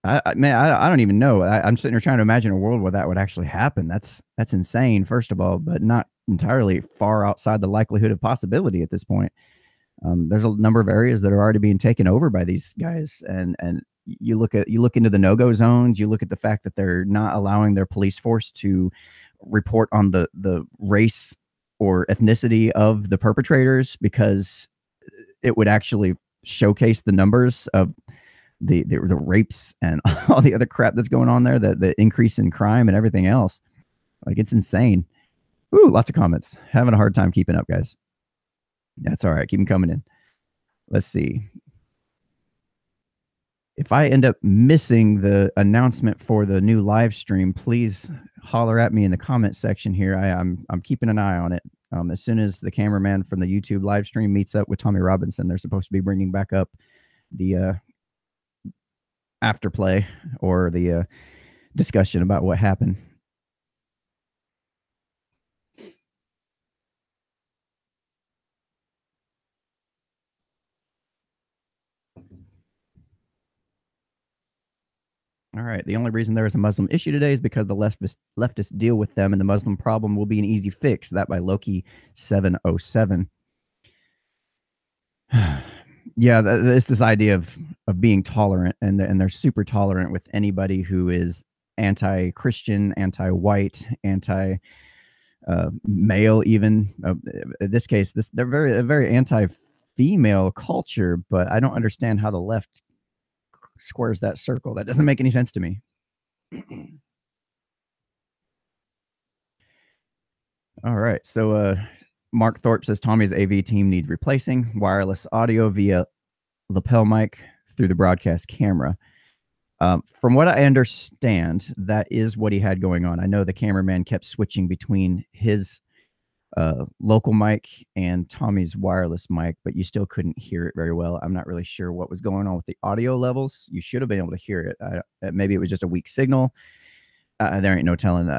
I don't even know. I'm sitting here trying to imagine a world where that would actually happen. That's insane, first of all, but not entirely far outside the likelihood of possibility at this point. There's a number of areas that are already being taken over by these guys, and you look into the no-go zones. You look at the fact that they're not allowing their police force to report on the race or ethnicity of the perpetrators, because it would actually showcase the numbers of the rapes and all the other crap that's going on there, the increase in crime and everything else. Like, it's insane. Ooh, lots of comments. Having a hard time keeping up, guys. That's all right. Keep them coming in. Let's see. If I end up missing the announcement for the new live stream, please holler at me in the comment section here. I'm keeping an eye on it. As soon as the cameraman from the YouTube live stream meets up with Tommy Robinson, they're supposed to be bringing back up the afterplay or the discussion about what happened. All right. The only reason there is a Muslim issue today is because the leftists deal with them, and the Muslim problem will be an easy fix. That by Loki 707. Yeah, it's this idea of being tolerant, and they're super tolerant with anybody who is anti-Christian, anti-white, anti-male. Even in this case, they're very anti-female culture. But I don't understand how the left squares that circle. That doesn't make any sense to me. All right, so Mark Thorpe says Tommy's AV team needs replacing. Wireless audio via lapel mic through the broadcast camera. From what I understand, that is what he had going on. I know the cameraman kept switching between his local mic and Tommy's wireless mic, but you still couldn't hear it very well. I'm not really sure what was going on with the audio levels. You should have been able to hear it. Maybe it was just a weak signal. There ain't no telling.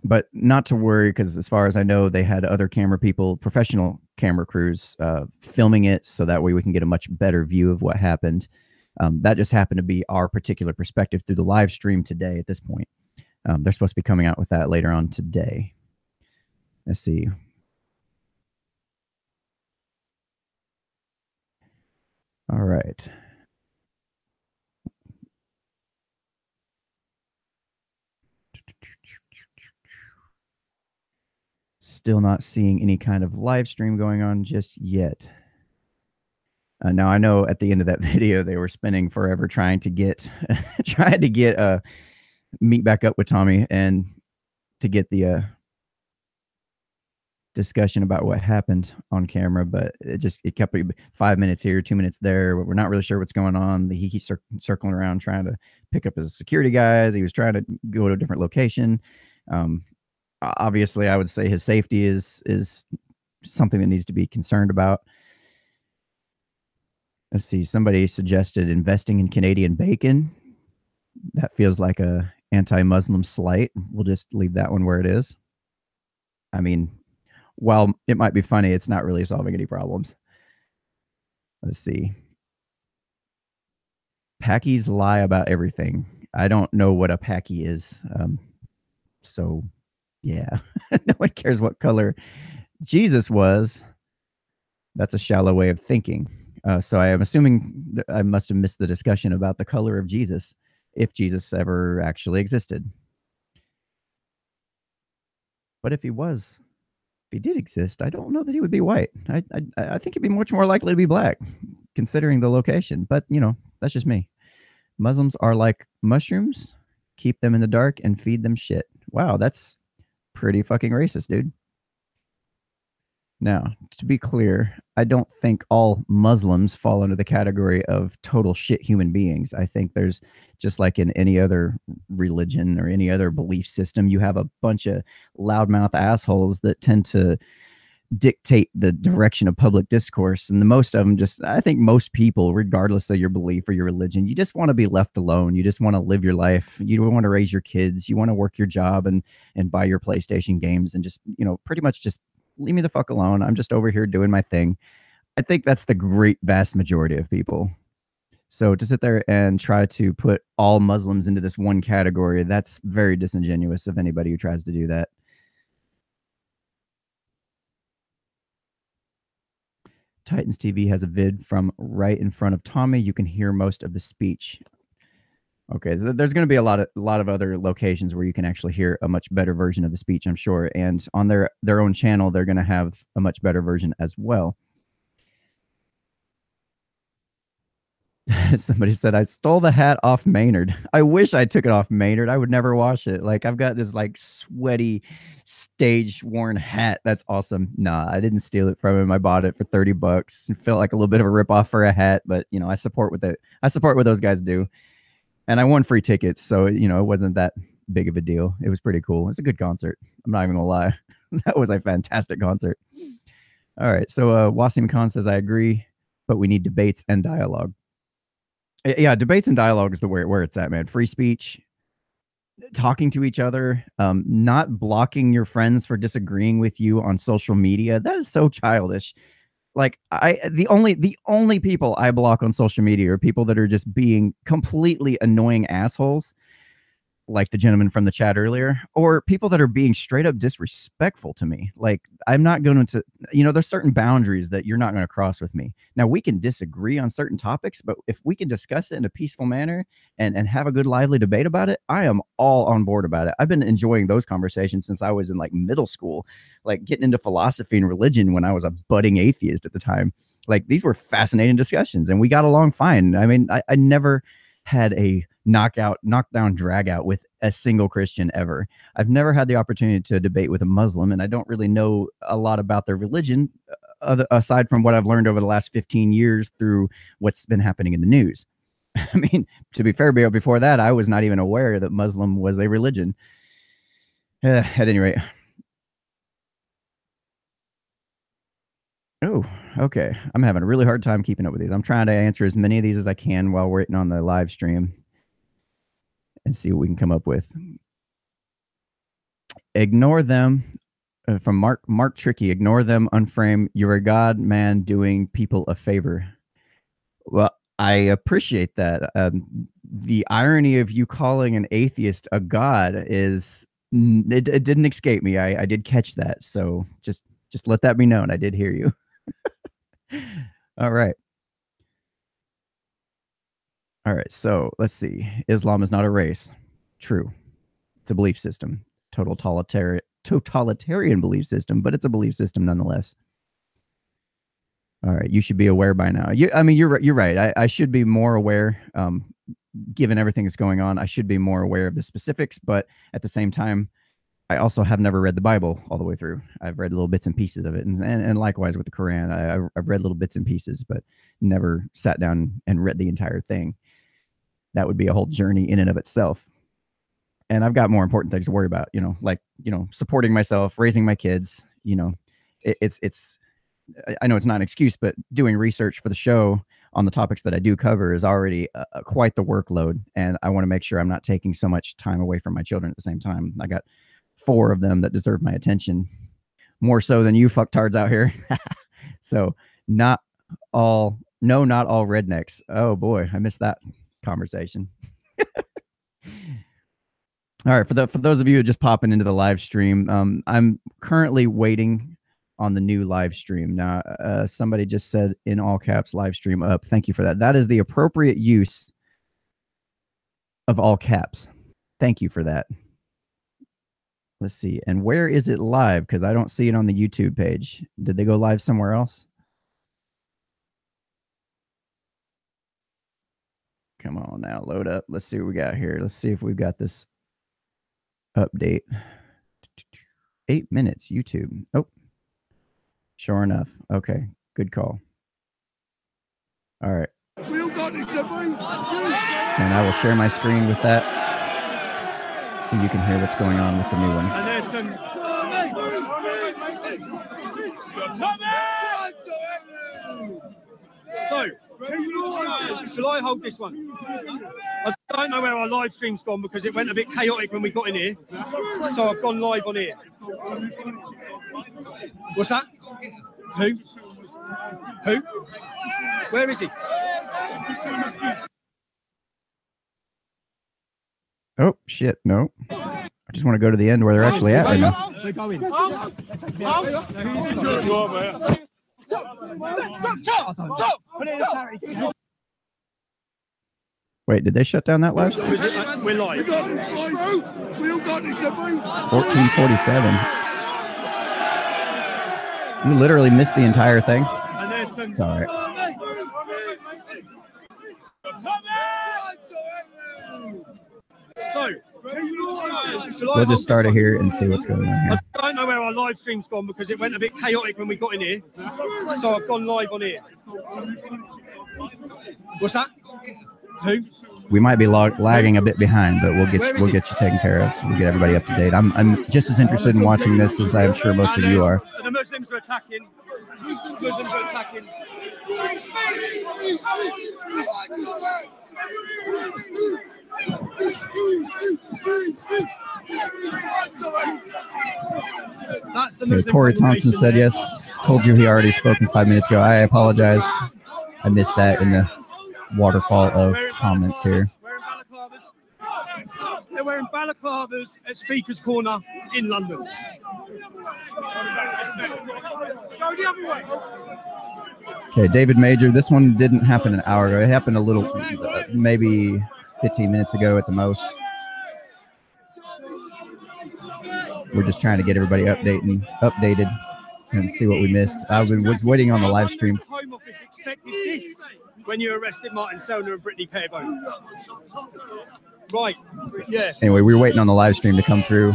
But not to worry, because as far as I know, they had other camera people, professional camera crews, filming it, so that way we can get a much better view of what happened. That just happened to be our particular perspective through the live stream today at this point. They're supposed to be coming out with that later on today. Let's see. All right. Still not seeing any kind of live stream going on just yet. Now I know at the end of that video they were spending forever trying to get meet back up with Tommy and to get the discussion about what happened on camera, but it kept 5 minutes here, 2 minutes there. We're not really sure what's going on. He keeps circling around trying to pick up his security guys. He was trying to go to a different location. Obviously, I would say his safety is something that needs to be concerned about. Let's see. Somebody suggested investing in Canadian bacon. That feels like a anti-Muslim slight. We'll just leave that one where it is. I mean, while it might be funny, it's not really solving any problems. Let's see. Packies lie about everything. I don't know what a packy is. So, yeah. No one cares what color Jesus was. That's a shallow way of thinking. So I am assuming that I must have missed the discussion about the color of Jesus, if Jesus ever actually existed. But if he did exist, I don't know that he would be white. I think he'd be much more likely to be black, considering the location. But, that's just me. Muslims are like mushrooms. Keep them in the dark and feed them shit. Wow, that's pretty fucking racist, dude. Now, to be clear, I don't think all Muslims fall under the category of total shit human beings. I think there's, just like in any other religion or any other belief system, you have a bunch of loudmouth assholes that tend to dictate the direction of public discourse. And the most of them I think most people, regardless of your belief or your religion, you just want to be left alone. You just want to live your life. You don't want to raise your kids. You want to work your job and buy your PlayStation games and just, pretty much just leave me the fuck alone. I'm just over here doing my thing. I think that's the great vast majority of people. So to sit there and try to put all Muslims into this one category, that's very disingenuous of anybody who tries to do that. Titans TV has a vid from right in front of Tommy. You can hear most of the speech. Okay, so there's going to be a lot of other locations where you can actually hear a much better version of the speech, I'm sure. And on their own channel, they're going to have a much better version as well. Somebody said, I stole the hat off Maynard. I wish I took it off Maynard. I would never wash it. Like, I've got this like sweaty stage worn hat. That's awesome. Nah, I didn't steal it from him. I bought it for $30. It felt like a little bit of a ripoff for a hat, but I support what those guys do. And I won free tickets, so it wasn't that big of a deal. It was pretty cool. It's a good concert. I'm not even gonna lie. That was a fantastic concert. All right, so Wasim Khan says, I agree, but we need debates and dialogue. Yeah, debates and dialogue is the where it's at, man. Free speech, talking to each other, not blocking your friends for disagreeing with you on social media. That is so childish. Like, the only people I block on social media are people that are just being completely annoying assholes, like the gentleman from the chat earlier, or people that are being straight up disrespectful to me. Like, I'm not going to, there's certain boundaries that you're not going to cross with me. Now, we can disagree on certain topics, but if we can discuss it in a peaceful manner and have a good, lively debate about it, I am all on board about it. I've been enjoying those conversations since I was in like middle school, like getting into philosophy and religion when I was a budding atheist at the time. Like, these were fascinating discussions and we got along fine. I mean, I never had a knockdown, drag out with a single Christian ever. I've never had the opportunity to debate with a Muslim, and I don't really know a lot about their religion aside from what I've learned over the last 15 years through what's been happening in the news. I mean, to be fair, before that, I was not even aware that Muslim was a religion. At any rate. Oh, okay. I'm having a really hard time keeping up with these. I'm trying to answer as many of these as I can while waiting on the live stream and see what we can come up with. Ignore them. From Mark Tricky. Ignore them. Unframe. You're a god, man, doing people a favor. Well, I appreciate that. The irony of you calling an atheist a god is it didn't escape me. I did catch that. So just let that be known. I did hear you. All right. All right. So let's see. Islam is not a race. True. It's a belief system. Totalitarian belief system, but it's a belief system nonetheless. All right. You should be aware by now. You're right. I should be more aware. Given everything that's going on, I should be more aware of the specifics, but at the same time, I also have never read the Bible all the way through. I've read little bits and pieces of it. And likewise with the Quran, I've read little bits and pieces, but never sat down and read the entire thing. That would be a whole journey in and of itself. And I've got more important things to worry about, supporting myself, raising my kids, it's I know it's not an excuse, but doing research for the show on the topics that I do cover is already quite the workload. And I want to make sure I'm not taking so much time away from my children at the same time. I got 4 of them that deserve my attention more so than you fucktards out here. So not all rednecks. Oh boy, I missed that conversation. All right, for those of you who are just popping into the live stream, I'm currently waiting on the new live stream. Now, somebody just said in all caps, live stream up. Thank you for that. That is the appropriate use of all caps. Thank you for that. Let's see. And where is it live? Because I don't see it on the YouTube page. Did they go live somewhere else? Come on now, load up. Let's see what we got here. Let's see if we've got this update. 8 minutes, YouTube. Oh, sure enough. Okay, good call. All right. And I will share my screen with that so you can hear what's going on with the new one. And there's some. So, shall I hold this one? I don't know where our live stream's gone because it went a bit chaotic when we got in here. So I've gone live on here. What's that? Who? Who? Where is he? Oh shit! No, I just want to go to the end where they're actually at right now. They're going. Wait, did they shut down that live stream? We're live. 1447. You literally missed the entire thing. It's all right. So, We'll just start it here and see what's going on here. I don't know where our live stream's gone because it went a bit chaotic when we got in here. So I've gone live on here. What's that? Who? We might be lagging a bit behind, but we'll get you taken care of. So we'll get everybody up to date. I'm just as interested in watching this as I'm sure most of you are. The Muslims are attacking. Muslims are attacking. That's the Muslim Corey Thompson said yes. Told you he already spoken 5 minutes ago. I apologize. I missed that in the waterfall of comments here. They're wearing balaclavas at Speaker's Corner in London. Okay, David Major. This one didn't happen an hour ago. It happened a little, maybe 15 minutes ago at the most. We're just trying to get everybody updated and see what we missed. I was waiting on the live stream. The Home Office expected this when you arrested Martin Sellner and Brittany Peerbone. Right, yeah. Anyway, we were waiting on the live stream to come through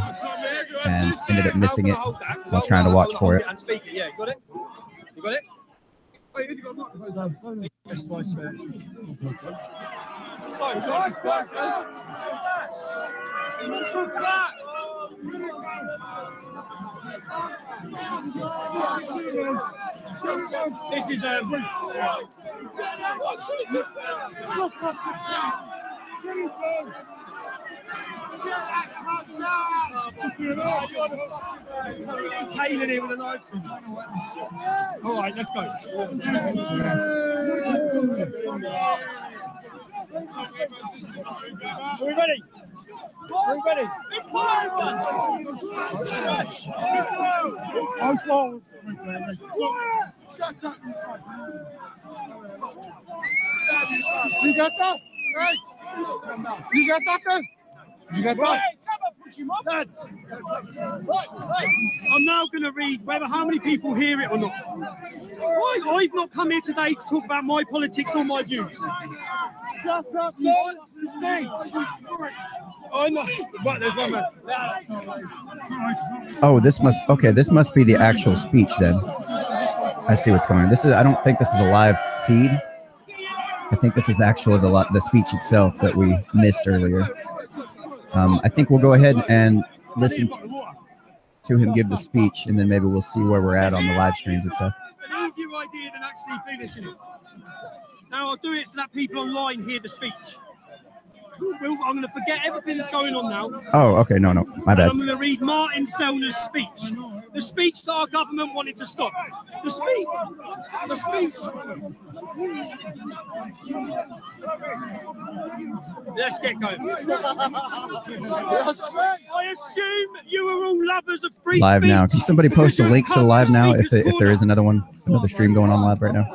and ended up missing it while trying to watch for it. Yeah, got it? You got it? This is Hailing here with a live stream. All right, let's go. Are we ready? Are we ready? You got that? Hey! You got that then? You got that? Lads, I'm now going to read whether how many people hear it or not. I've not come here today to talk about my politics or my views. Shut up, it's me. I'm not. Right, there's one man. Oh, this must be the actual speech then. I see what's going on. I don't think this is a live feed. I think this is the speech itself that we missed earlier. I think we'll go ahead and listen to him give the speech, and then maybe we'll see where we're at on the live streams and stuff. It's an easier idea than actually finishing it. Now I'll do it so that people online hear the speech. I'm going to forget everything that's going on now. Oh, okay. No, my bad. I'm going to read Martin Sellner's speech. The speech that our government wanted to stop. The speech. Let's get going. I assume you are all lovers of free live speech. now. Can somebody post a link to the live now if there is another stream going on live right now?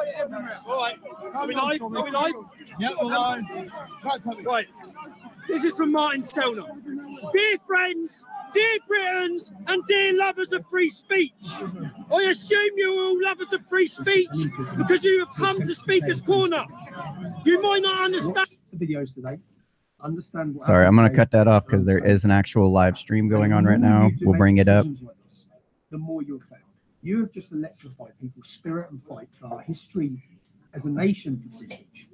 All right. Are we live? Yeah, we're live. Right. This is from Martin Sellner. Dear friends, dear Britons, and dear lovers of free speech. I assume you are all lovers of free speech because you have come to Speaker's Corner. You might not understand the videos today. Understand what Sorry, I'm going to cut that off because there is an actual live stream going on right now. We'll bring it up. The more you'll fail. You have just electrified people's spirit and fight for our history as a nation for free speech.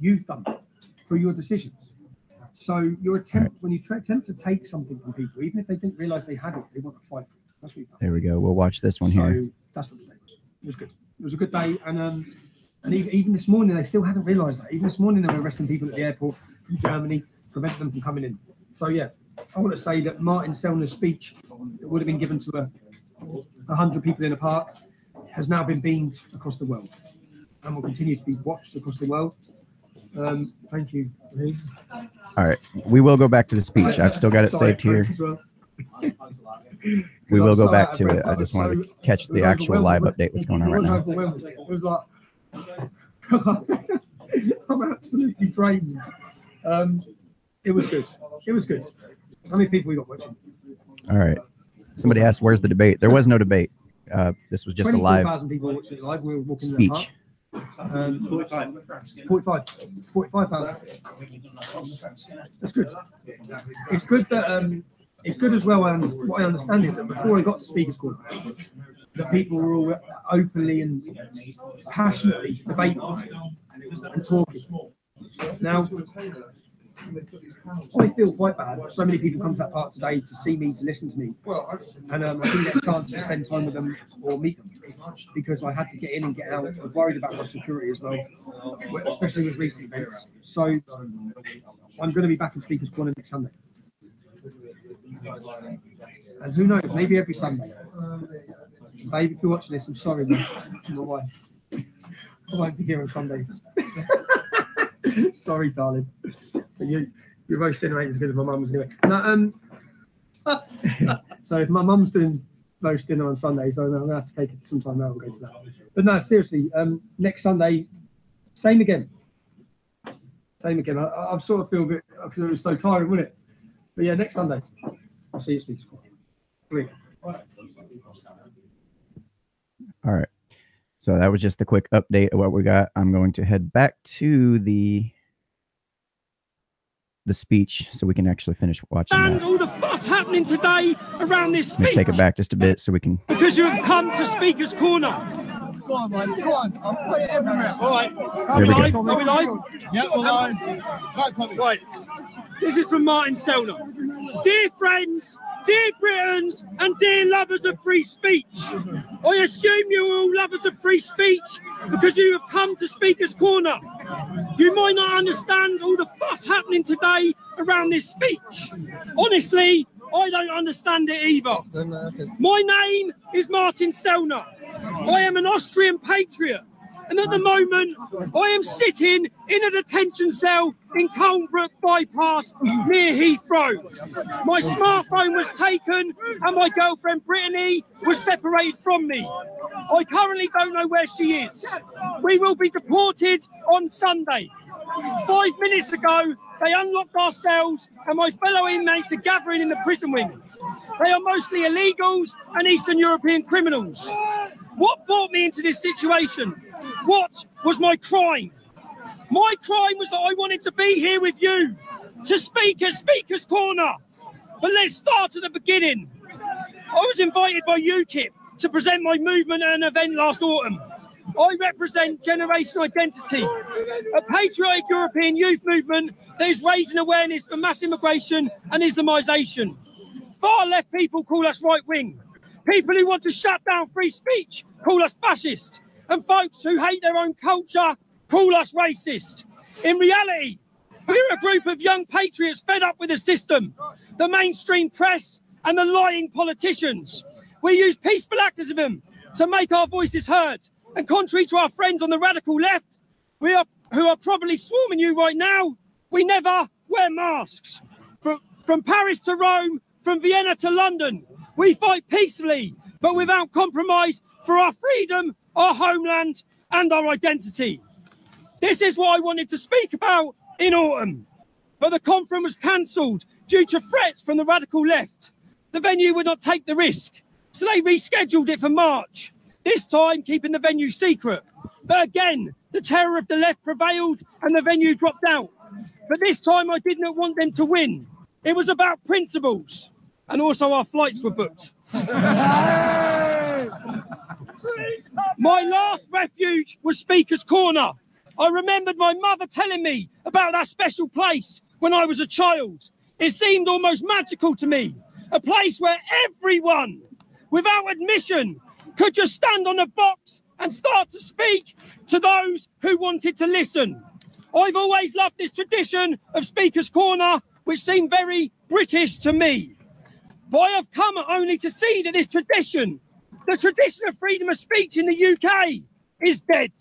You've done that through your decisions. So your attempt, when you attempt to take something from people, even if they didn't realize they had it, they want to fight for it. That's what you've done. There we go. We'll watch this one here. So that's what it is. It was good. It was a good day, and even this morning they still hadn't realised that. Even this morning they were arresting people at the airport from Germany, preventing them from coming in. So yeah, I want to say that Martin Sellner's speech that would have been given to 100 people in a park has now been beamed across the world, and will continue to be watched across the world. Thank you. All right, we will go back to the speech. I've still got it saved here. We will go back to it. I just wanted to catch the actual live update. What's going on right now? It was like I'm absolutely drained. It was good. It was good. How many people we got watching? All right. Somebody asked, "Where's the debate?" There was no debate. This was just a live people watching it live. We were walking speech. 45,000. That's good. It's good that it's good as well. What I understand is that before I got to Speaker's Corner, that people were all openly and passionately debating and talking. Now, I feel quite bad. So many people come to that park today to see me, to listen to me, and I didn't get a chance to spend time with them or meet them because I had to get in and get out. I was worried about my security as well, especially with recent events. So I'm going to be back in Speaker's Corner next Sunday. And who knows, maybe every Sunday. Babe, if you're watching this, I'm sorry, man. My wife. I won't be here on Sunday. Sorry, darling. But your roast dinner ain't as good as my mum's anyway. No, so if my mum's doing roast dinner on Sunday, so I'm going to have to take it some time now and go to that. But no, seriously, next Sunday, same again. Same again. I sort of feel a bit, because it was so tiring, wasn't it? But yeah, next Sunday, I'll see you Speaker's Corner. Brilliant. All right. So that was just a quick update of what we got. I'm going to head back to the speech so we can actually finish watching that. All the fuss happening today around this speech. Take it back just a bit so we can. Because you have come to Speaker's Corner. Go on, mate. Go on. I'll put it everywhere. All right. Here we go. Are we live? Yeah, we're live. Right, Tommy. Right. This is from Martin Sellner. Dear friends, dear Britons, and dear lovers of free speech, I assume you're all lovers of free speech because you have come to Speaker's Corner. You might not understand all the fuss happening today around this speech. Honestly, I don't understand it either. My name is Martin Sellner. I am an Austrian patriot, and at the moment, I am sitting in a detention cell in Colnbrook Bypass near Heathrow. My smartphone was taken and my girlfriend Brittany was separated from me. I currently don't know where she is. We will be deported on Sunday. 5 minutes ago, they unlocked our cells and my fellow inmates are gathering in the prison wing. They are mostly illegals and Eastern European criminals. What brought me into this situation? What was my crime? My crime was that I wanted to be here with you, to speak at Speaker's Corner. But let's start at the beginning. I was invited by UKIP to present my movement at an event last autumn. I represent Generation Identity, a patriotic European youth movement that is raising awareness for mass immigration and Islamisation. Far left people call us right wing. People who want to shut down free speech call us fascist. And folks who hate their own culture call us racist. In reality, we're a group of young patriots fed up with the system, the mainstream press and the lying politicians. We use peaceful activism to make our voices heard. And contrary to our friends on the radical left, who are probably swarming you right now, we never wear masks. From Paris to Rome, from Vienna to London, we fight peacefully, but without compromise for our freedom, our homeland and our identity. This is what I wanted to speak about in autumn, but the conference was cancelled due to threats from the radical left. The venue would not take the risk, so they rescheduled it for March, this time keeping the venue secret. But again, the terror of the left prevailed and the venue dropped out. But this time I didn't want them to win. It was about principles, and also our flights were booked. My last refuge was Speaker's Corner. I remembered my mother telling me about that special place when I was a child. It seemed almost magical to me, a place where everyone, without admission, could just stand on a box and start to speak to those who wanted to listen. I've always loved this tradition of Speaker's Corner, which seemed very British to me. But I have come only to see that this tradition, the tradition of freedom of speech in the UK, is dead.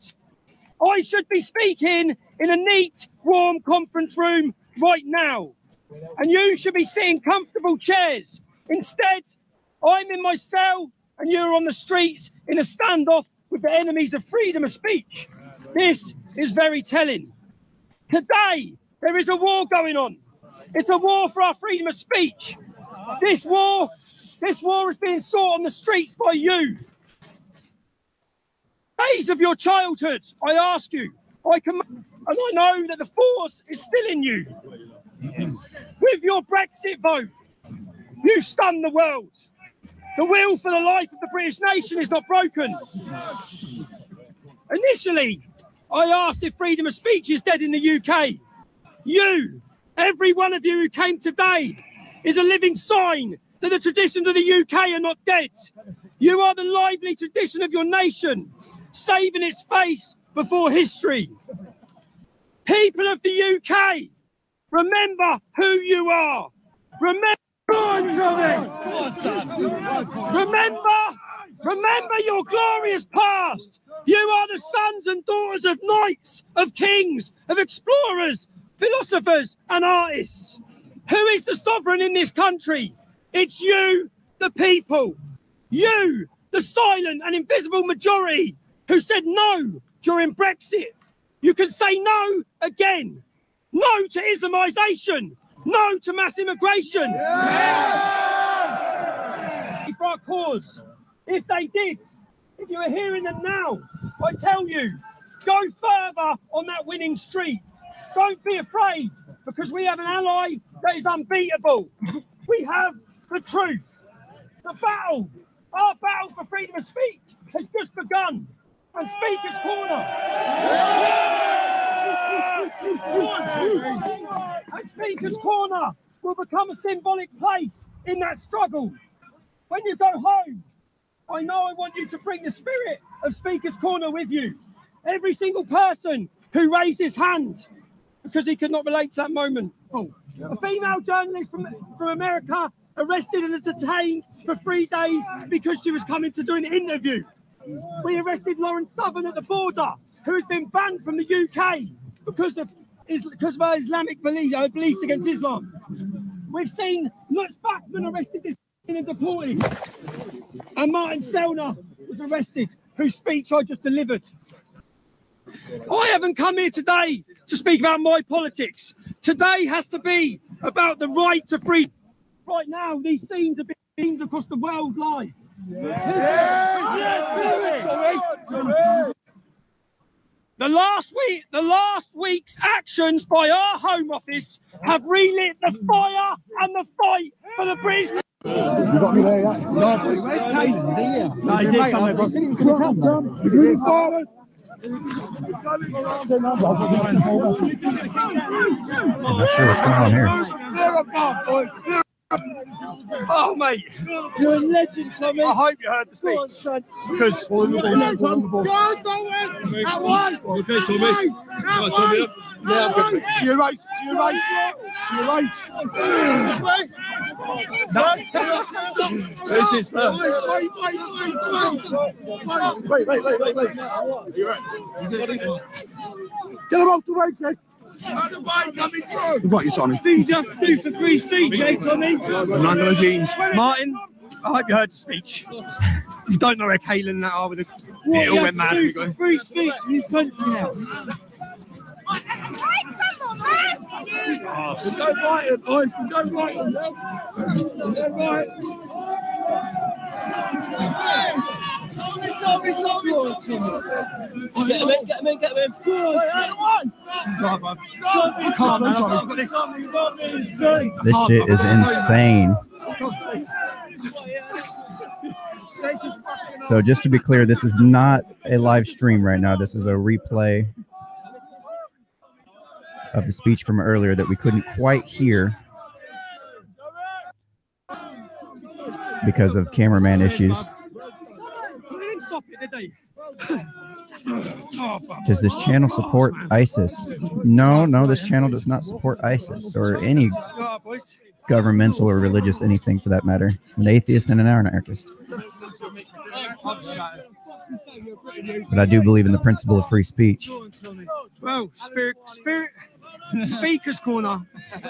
I should be speaking in a neat, warm conference room right now, and you should be sitting comfortable chairs. Instead, I'm in my cell and you're on the streets in a standoff with the enemies of freedom of speech. This is very telling. Today, there is a war going on. It's a war for our freedom of speech. This war is being sought on the streets by you. Days of your childhood, I ask you, and I know that the force is still in you. With your Brexit vote, you stun the world. The will for the life of the British nation is not broken. Initially, I asked if freedom of speech is dead in the UK. You, every one of you who came today, is a living sign that the traditions of the UK are not dead. You are the lively tradition of your nation, saving its face before history. People of the UK, remember who you are. Remember your glorious past. You are the sons and daughters of knights, of kings, of explorers, philosophers and artists. Who is the sovereign in this country? It's you, the people. You, the silent and invisible majority who said no during Brexit. You can say no again. No to Islamisation. No to mass immigration. Yes! For our cause. If they did, if you are hearing them now, I tell you, go further on that winning streak. Don't be afraid, because we have an ally that is unbeatable. We have the truth. The battle, our battle for freedom of speech has just begun. And Speaker's Corner. And Speaker's Corner will become a symbolic place in that struggle. When you go home, I know I want you to bring the spirit of Speaker's Corner with you. Every single person who raised his hand because he could not relate to that moment. Oh, a female journalist from America arrested and detained for 3 days because she was coming to do an interview. We arrested Lawrence Southern at the border, who has been banned from the UK because of her Islamic beliefs against Islam. We've seen Lutz Bachmann arrested this and deported. And Martin Selner was arrested, whose speech I just delivered. I haven't come here today to speak about my politics. Today has to be about the right to freedom. Right now, these scenes are being seen across the world live. The last week's actions by our Home Office have relit the fire and the fight for the British. You got me there, yeah? No, where's Casey? No, he's here somewhere, boss. Move forward. I'm not sure what's going on here. Oh, mate. You're a legend, Tommy. I hope you heard the speech. Go on, son. Because... Guys, don't win. That one. Okay, Tommy. Come on, Tommy. Yeah, I'm good. To your right. To your right. To your right. This is Wait. Get him off the way, Greg. What you, Tommy? Things you have to do for free speech, eh, Tommy? None jeans. Martin, I hope you heard the speech. You don't know where Kaylan and that are with the... What it all went mad. do for free speech in this country now? Oh, Go right, boys. Go right. Go right. Tommy. Get him in. Right, bro. I can't, man. I've got this. This shit is insane. So just to be clear, this is not a live stream right now. This is a replay of the speech from earlier that we couldn't quite hear because of cameraman issues. They didn't stop it, did they? Does this channel support ISIS? No, this channel does not support ISIS or any governmental or religious anything for that matter. I'm an atheist and an anarchist. But I do believe in the principle of free speech. Well, Spirit Speaker's Corner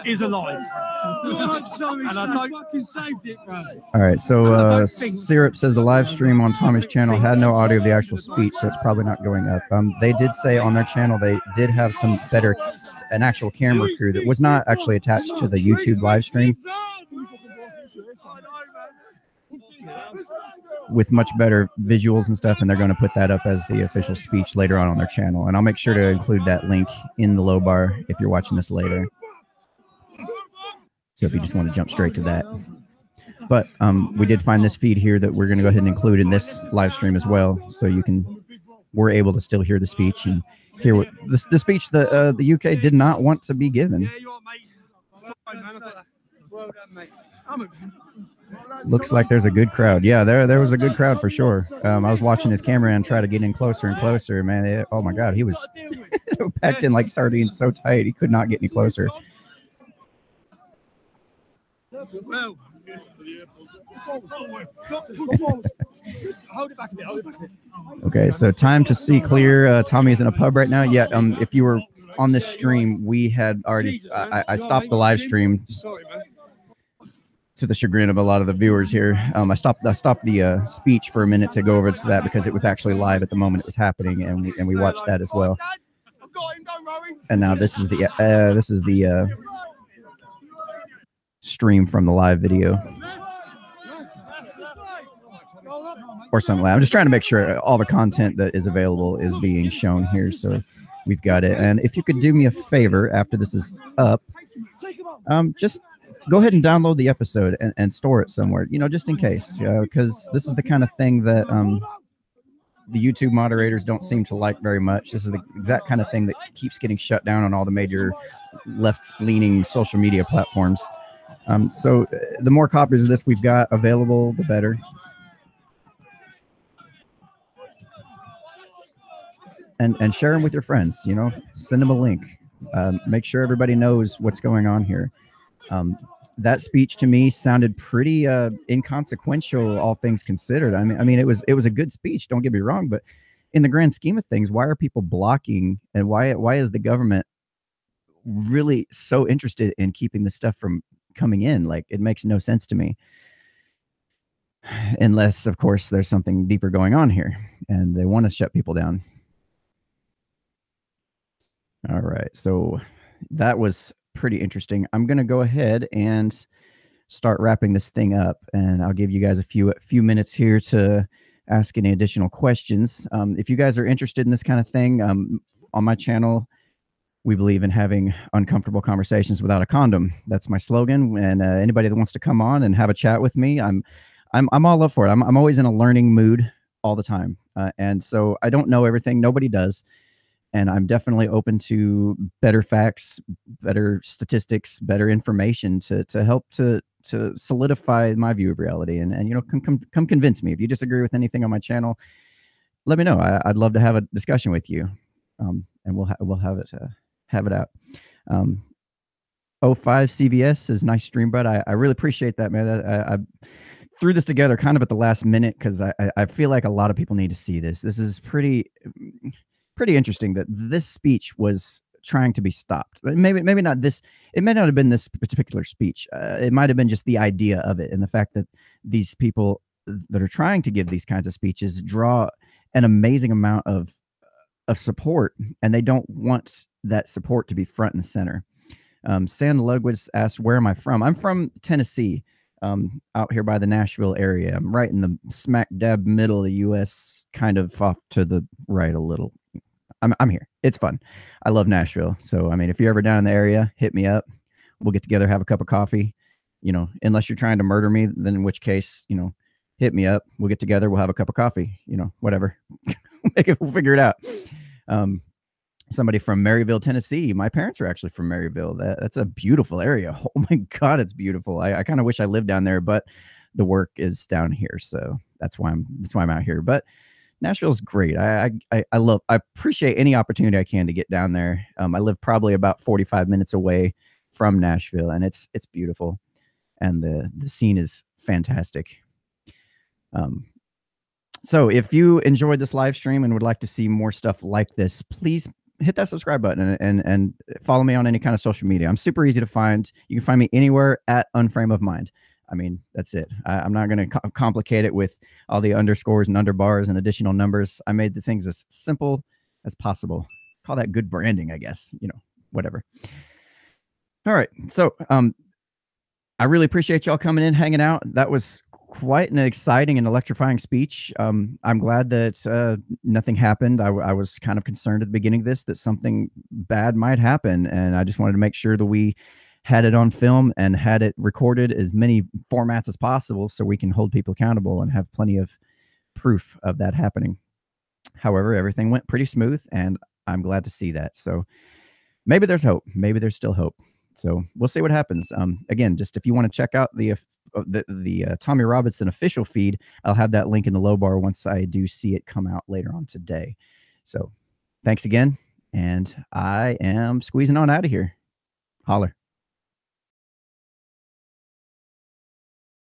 is alive. And I fucking saved it, bro. All right, so Syrup says the live stream on Tommy's channel had no audio of the actual speech, so it's probably not going up. They did say on their channel they did have an actual camera crew that was not actually attached to the YouTube live stream, with much better visuals and stuff, and they're going to put that up as the official speech later on their channel. And I'll make sure to include that link in the low bar if you're watching this later. So if you just want to jump straight to that. But we did find this feed here that we're going to go ahead and include in this live stream as well, so we're able to still hear the speech and hear what the speech that the UK did not want to be given. Looks like there's a good crowd. Yeah, there was a good crowd for sure. I was watching his camera and try to get in closer and closer. Man, oh my God, he was packed in like sardines, so tight he could not get any closer. Okay, so time to see clear. Tommy's in a pub right now. Yeah, if you were on this stream, we had already. I stopped the live stream. To the chagrin of a lot of the viewers here, I stopped the speech for a minute to go over to that because it was actually live at the moment it was happening, and we watched that as well. And now this is the stream from the live video or something. I'm just trying to make sure all the content that is available is being shown here, so we've got it. And if you could do me a favor after this is up, just go ahead and download the episode and store it somewhere, just in case, because this is the kind of thing that the YouTube moderators don't seem to like very much. This is the exact kind of thing that keeps getting shut down on all the major left-leaning social media platforms. So the more copies of this we've got available, the better. And share them with your friends, send them a link. Make sure everybody knows what's going on here. That speech to me sounded pretty inconsequential, all things considered. I mean, it was a good speech. Don't get me wrong, but in the grand scheme of things, why are people blocking, and why is the government really so interested in keeping this stuff from coming in? Like, it makes no sense to me, unless, of course, there's something deeper going on here, and they want to shut people down. All right, so that was pretty interesting. I'm going to go ahead and start wrapping this thing up, and I'll give you guys a few minutes here to ask any additional questions. If you guys are interested in this kind of thing, on my channel, we believe in having uncomfortable conversations without a condom. That's my slogan. And anybody that wants to come on and have a chat with me, I'm all up for it. I'm always in a learning mood all the time, and so I don't know everything. Nobody does. And I'm definitely open to better facts, better statistics, better information to help to solidify my view of reality. And come convince me. If you disagree with anything on my channel, let me know. I'd love to have a discussion with you, and we'll have it out. 05 CVS says, nice stream, bud. I really appreciate that, man. I threw this together kind of at the last minute because I feel like a lot of people need to see this. This is pretty interesting that this speech was trying to be stopped. Maybe not this. It may not have been this particular speech. It might have been just the idea of it, and the fact that these people that are trying to give these kinds of speeches draw an amazing amount of support, and they don't want that support to be front and center. Sand Ludwig asked, "Where am I from?" I'm from Tennessee, out here by the Nashville area. I'm right in the smack dab middle of the U.S., kind of off to the right a little. I'm here. It's fun. I love Nashville. So, I mean, if you're ever down in the area, hit me up. We'll get together, have a cup of coffee. Unless you're trying to murder me, then in which case, hit me up. We'll get together. We'll have a cup of coffee. Whatever. We'll figure it out. Somebody from Maryville, Tennessee. My parents are actually from Maryville. That's a beautiful area. Oh my God, it's beautiful. I kind of wish I lived down there, but the work is down here, so that's why I'm out here. But Nashville's great. I appreciate any opportunity I can to get down there. I live probably about 45 minutes away from Nashville, and it's beautiful, and the scene is fantastic. So if you enjoyed this live stream and would like to see more stuff like this, please hit that subscribe button and follow me on any kind of social media. I'm super easy to find. You can find me anywhere at Unframe of Mind. I mean, that's it. I'm not going to complicate it with all the underscores and underbars and additional numbers. I made the things as simple as possible. Call that good branding, I guess. You know, whatever. All right. So I really appreciate y'all coming in, hanging out. That was quite an exciting and electrifying speech. I'm glad that nothing happened. I was kind of concerned at the beginning of this that something bad might happen, and I just wanted to make sure that we had it on film and had it recorded as many formats as possible so we can hold people accountable and have plenty of proof of that happening. However, everything went pretty smooth, and I'm glad to see that. So maybe there's hope. Maybe there's still hope. So we'll see what happens. Again, just if you want to check out the Tommy Robinson official feed, I'll have that link in the low bar once I do see it come out later on today. So thanks again, and I am squeezing on out of here. Holler.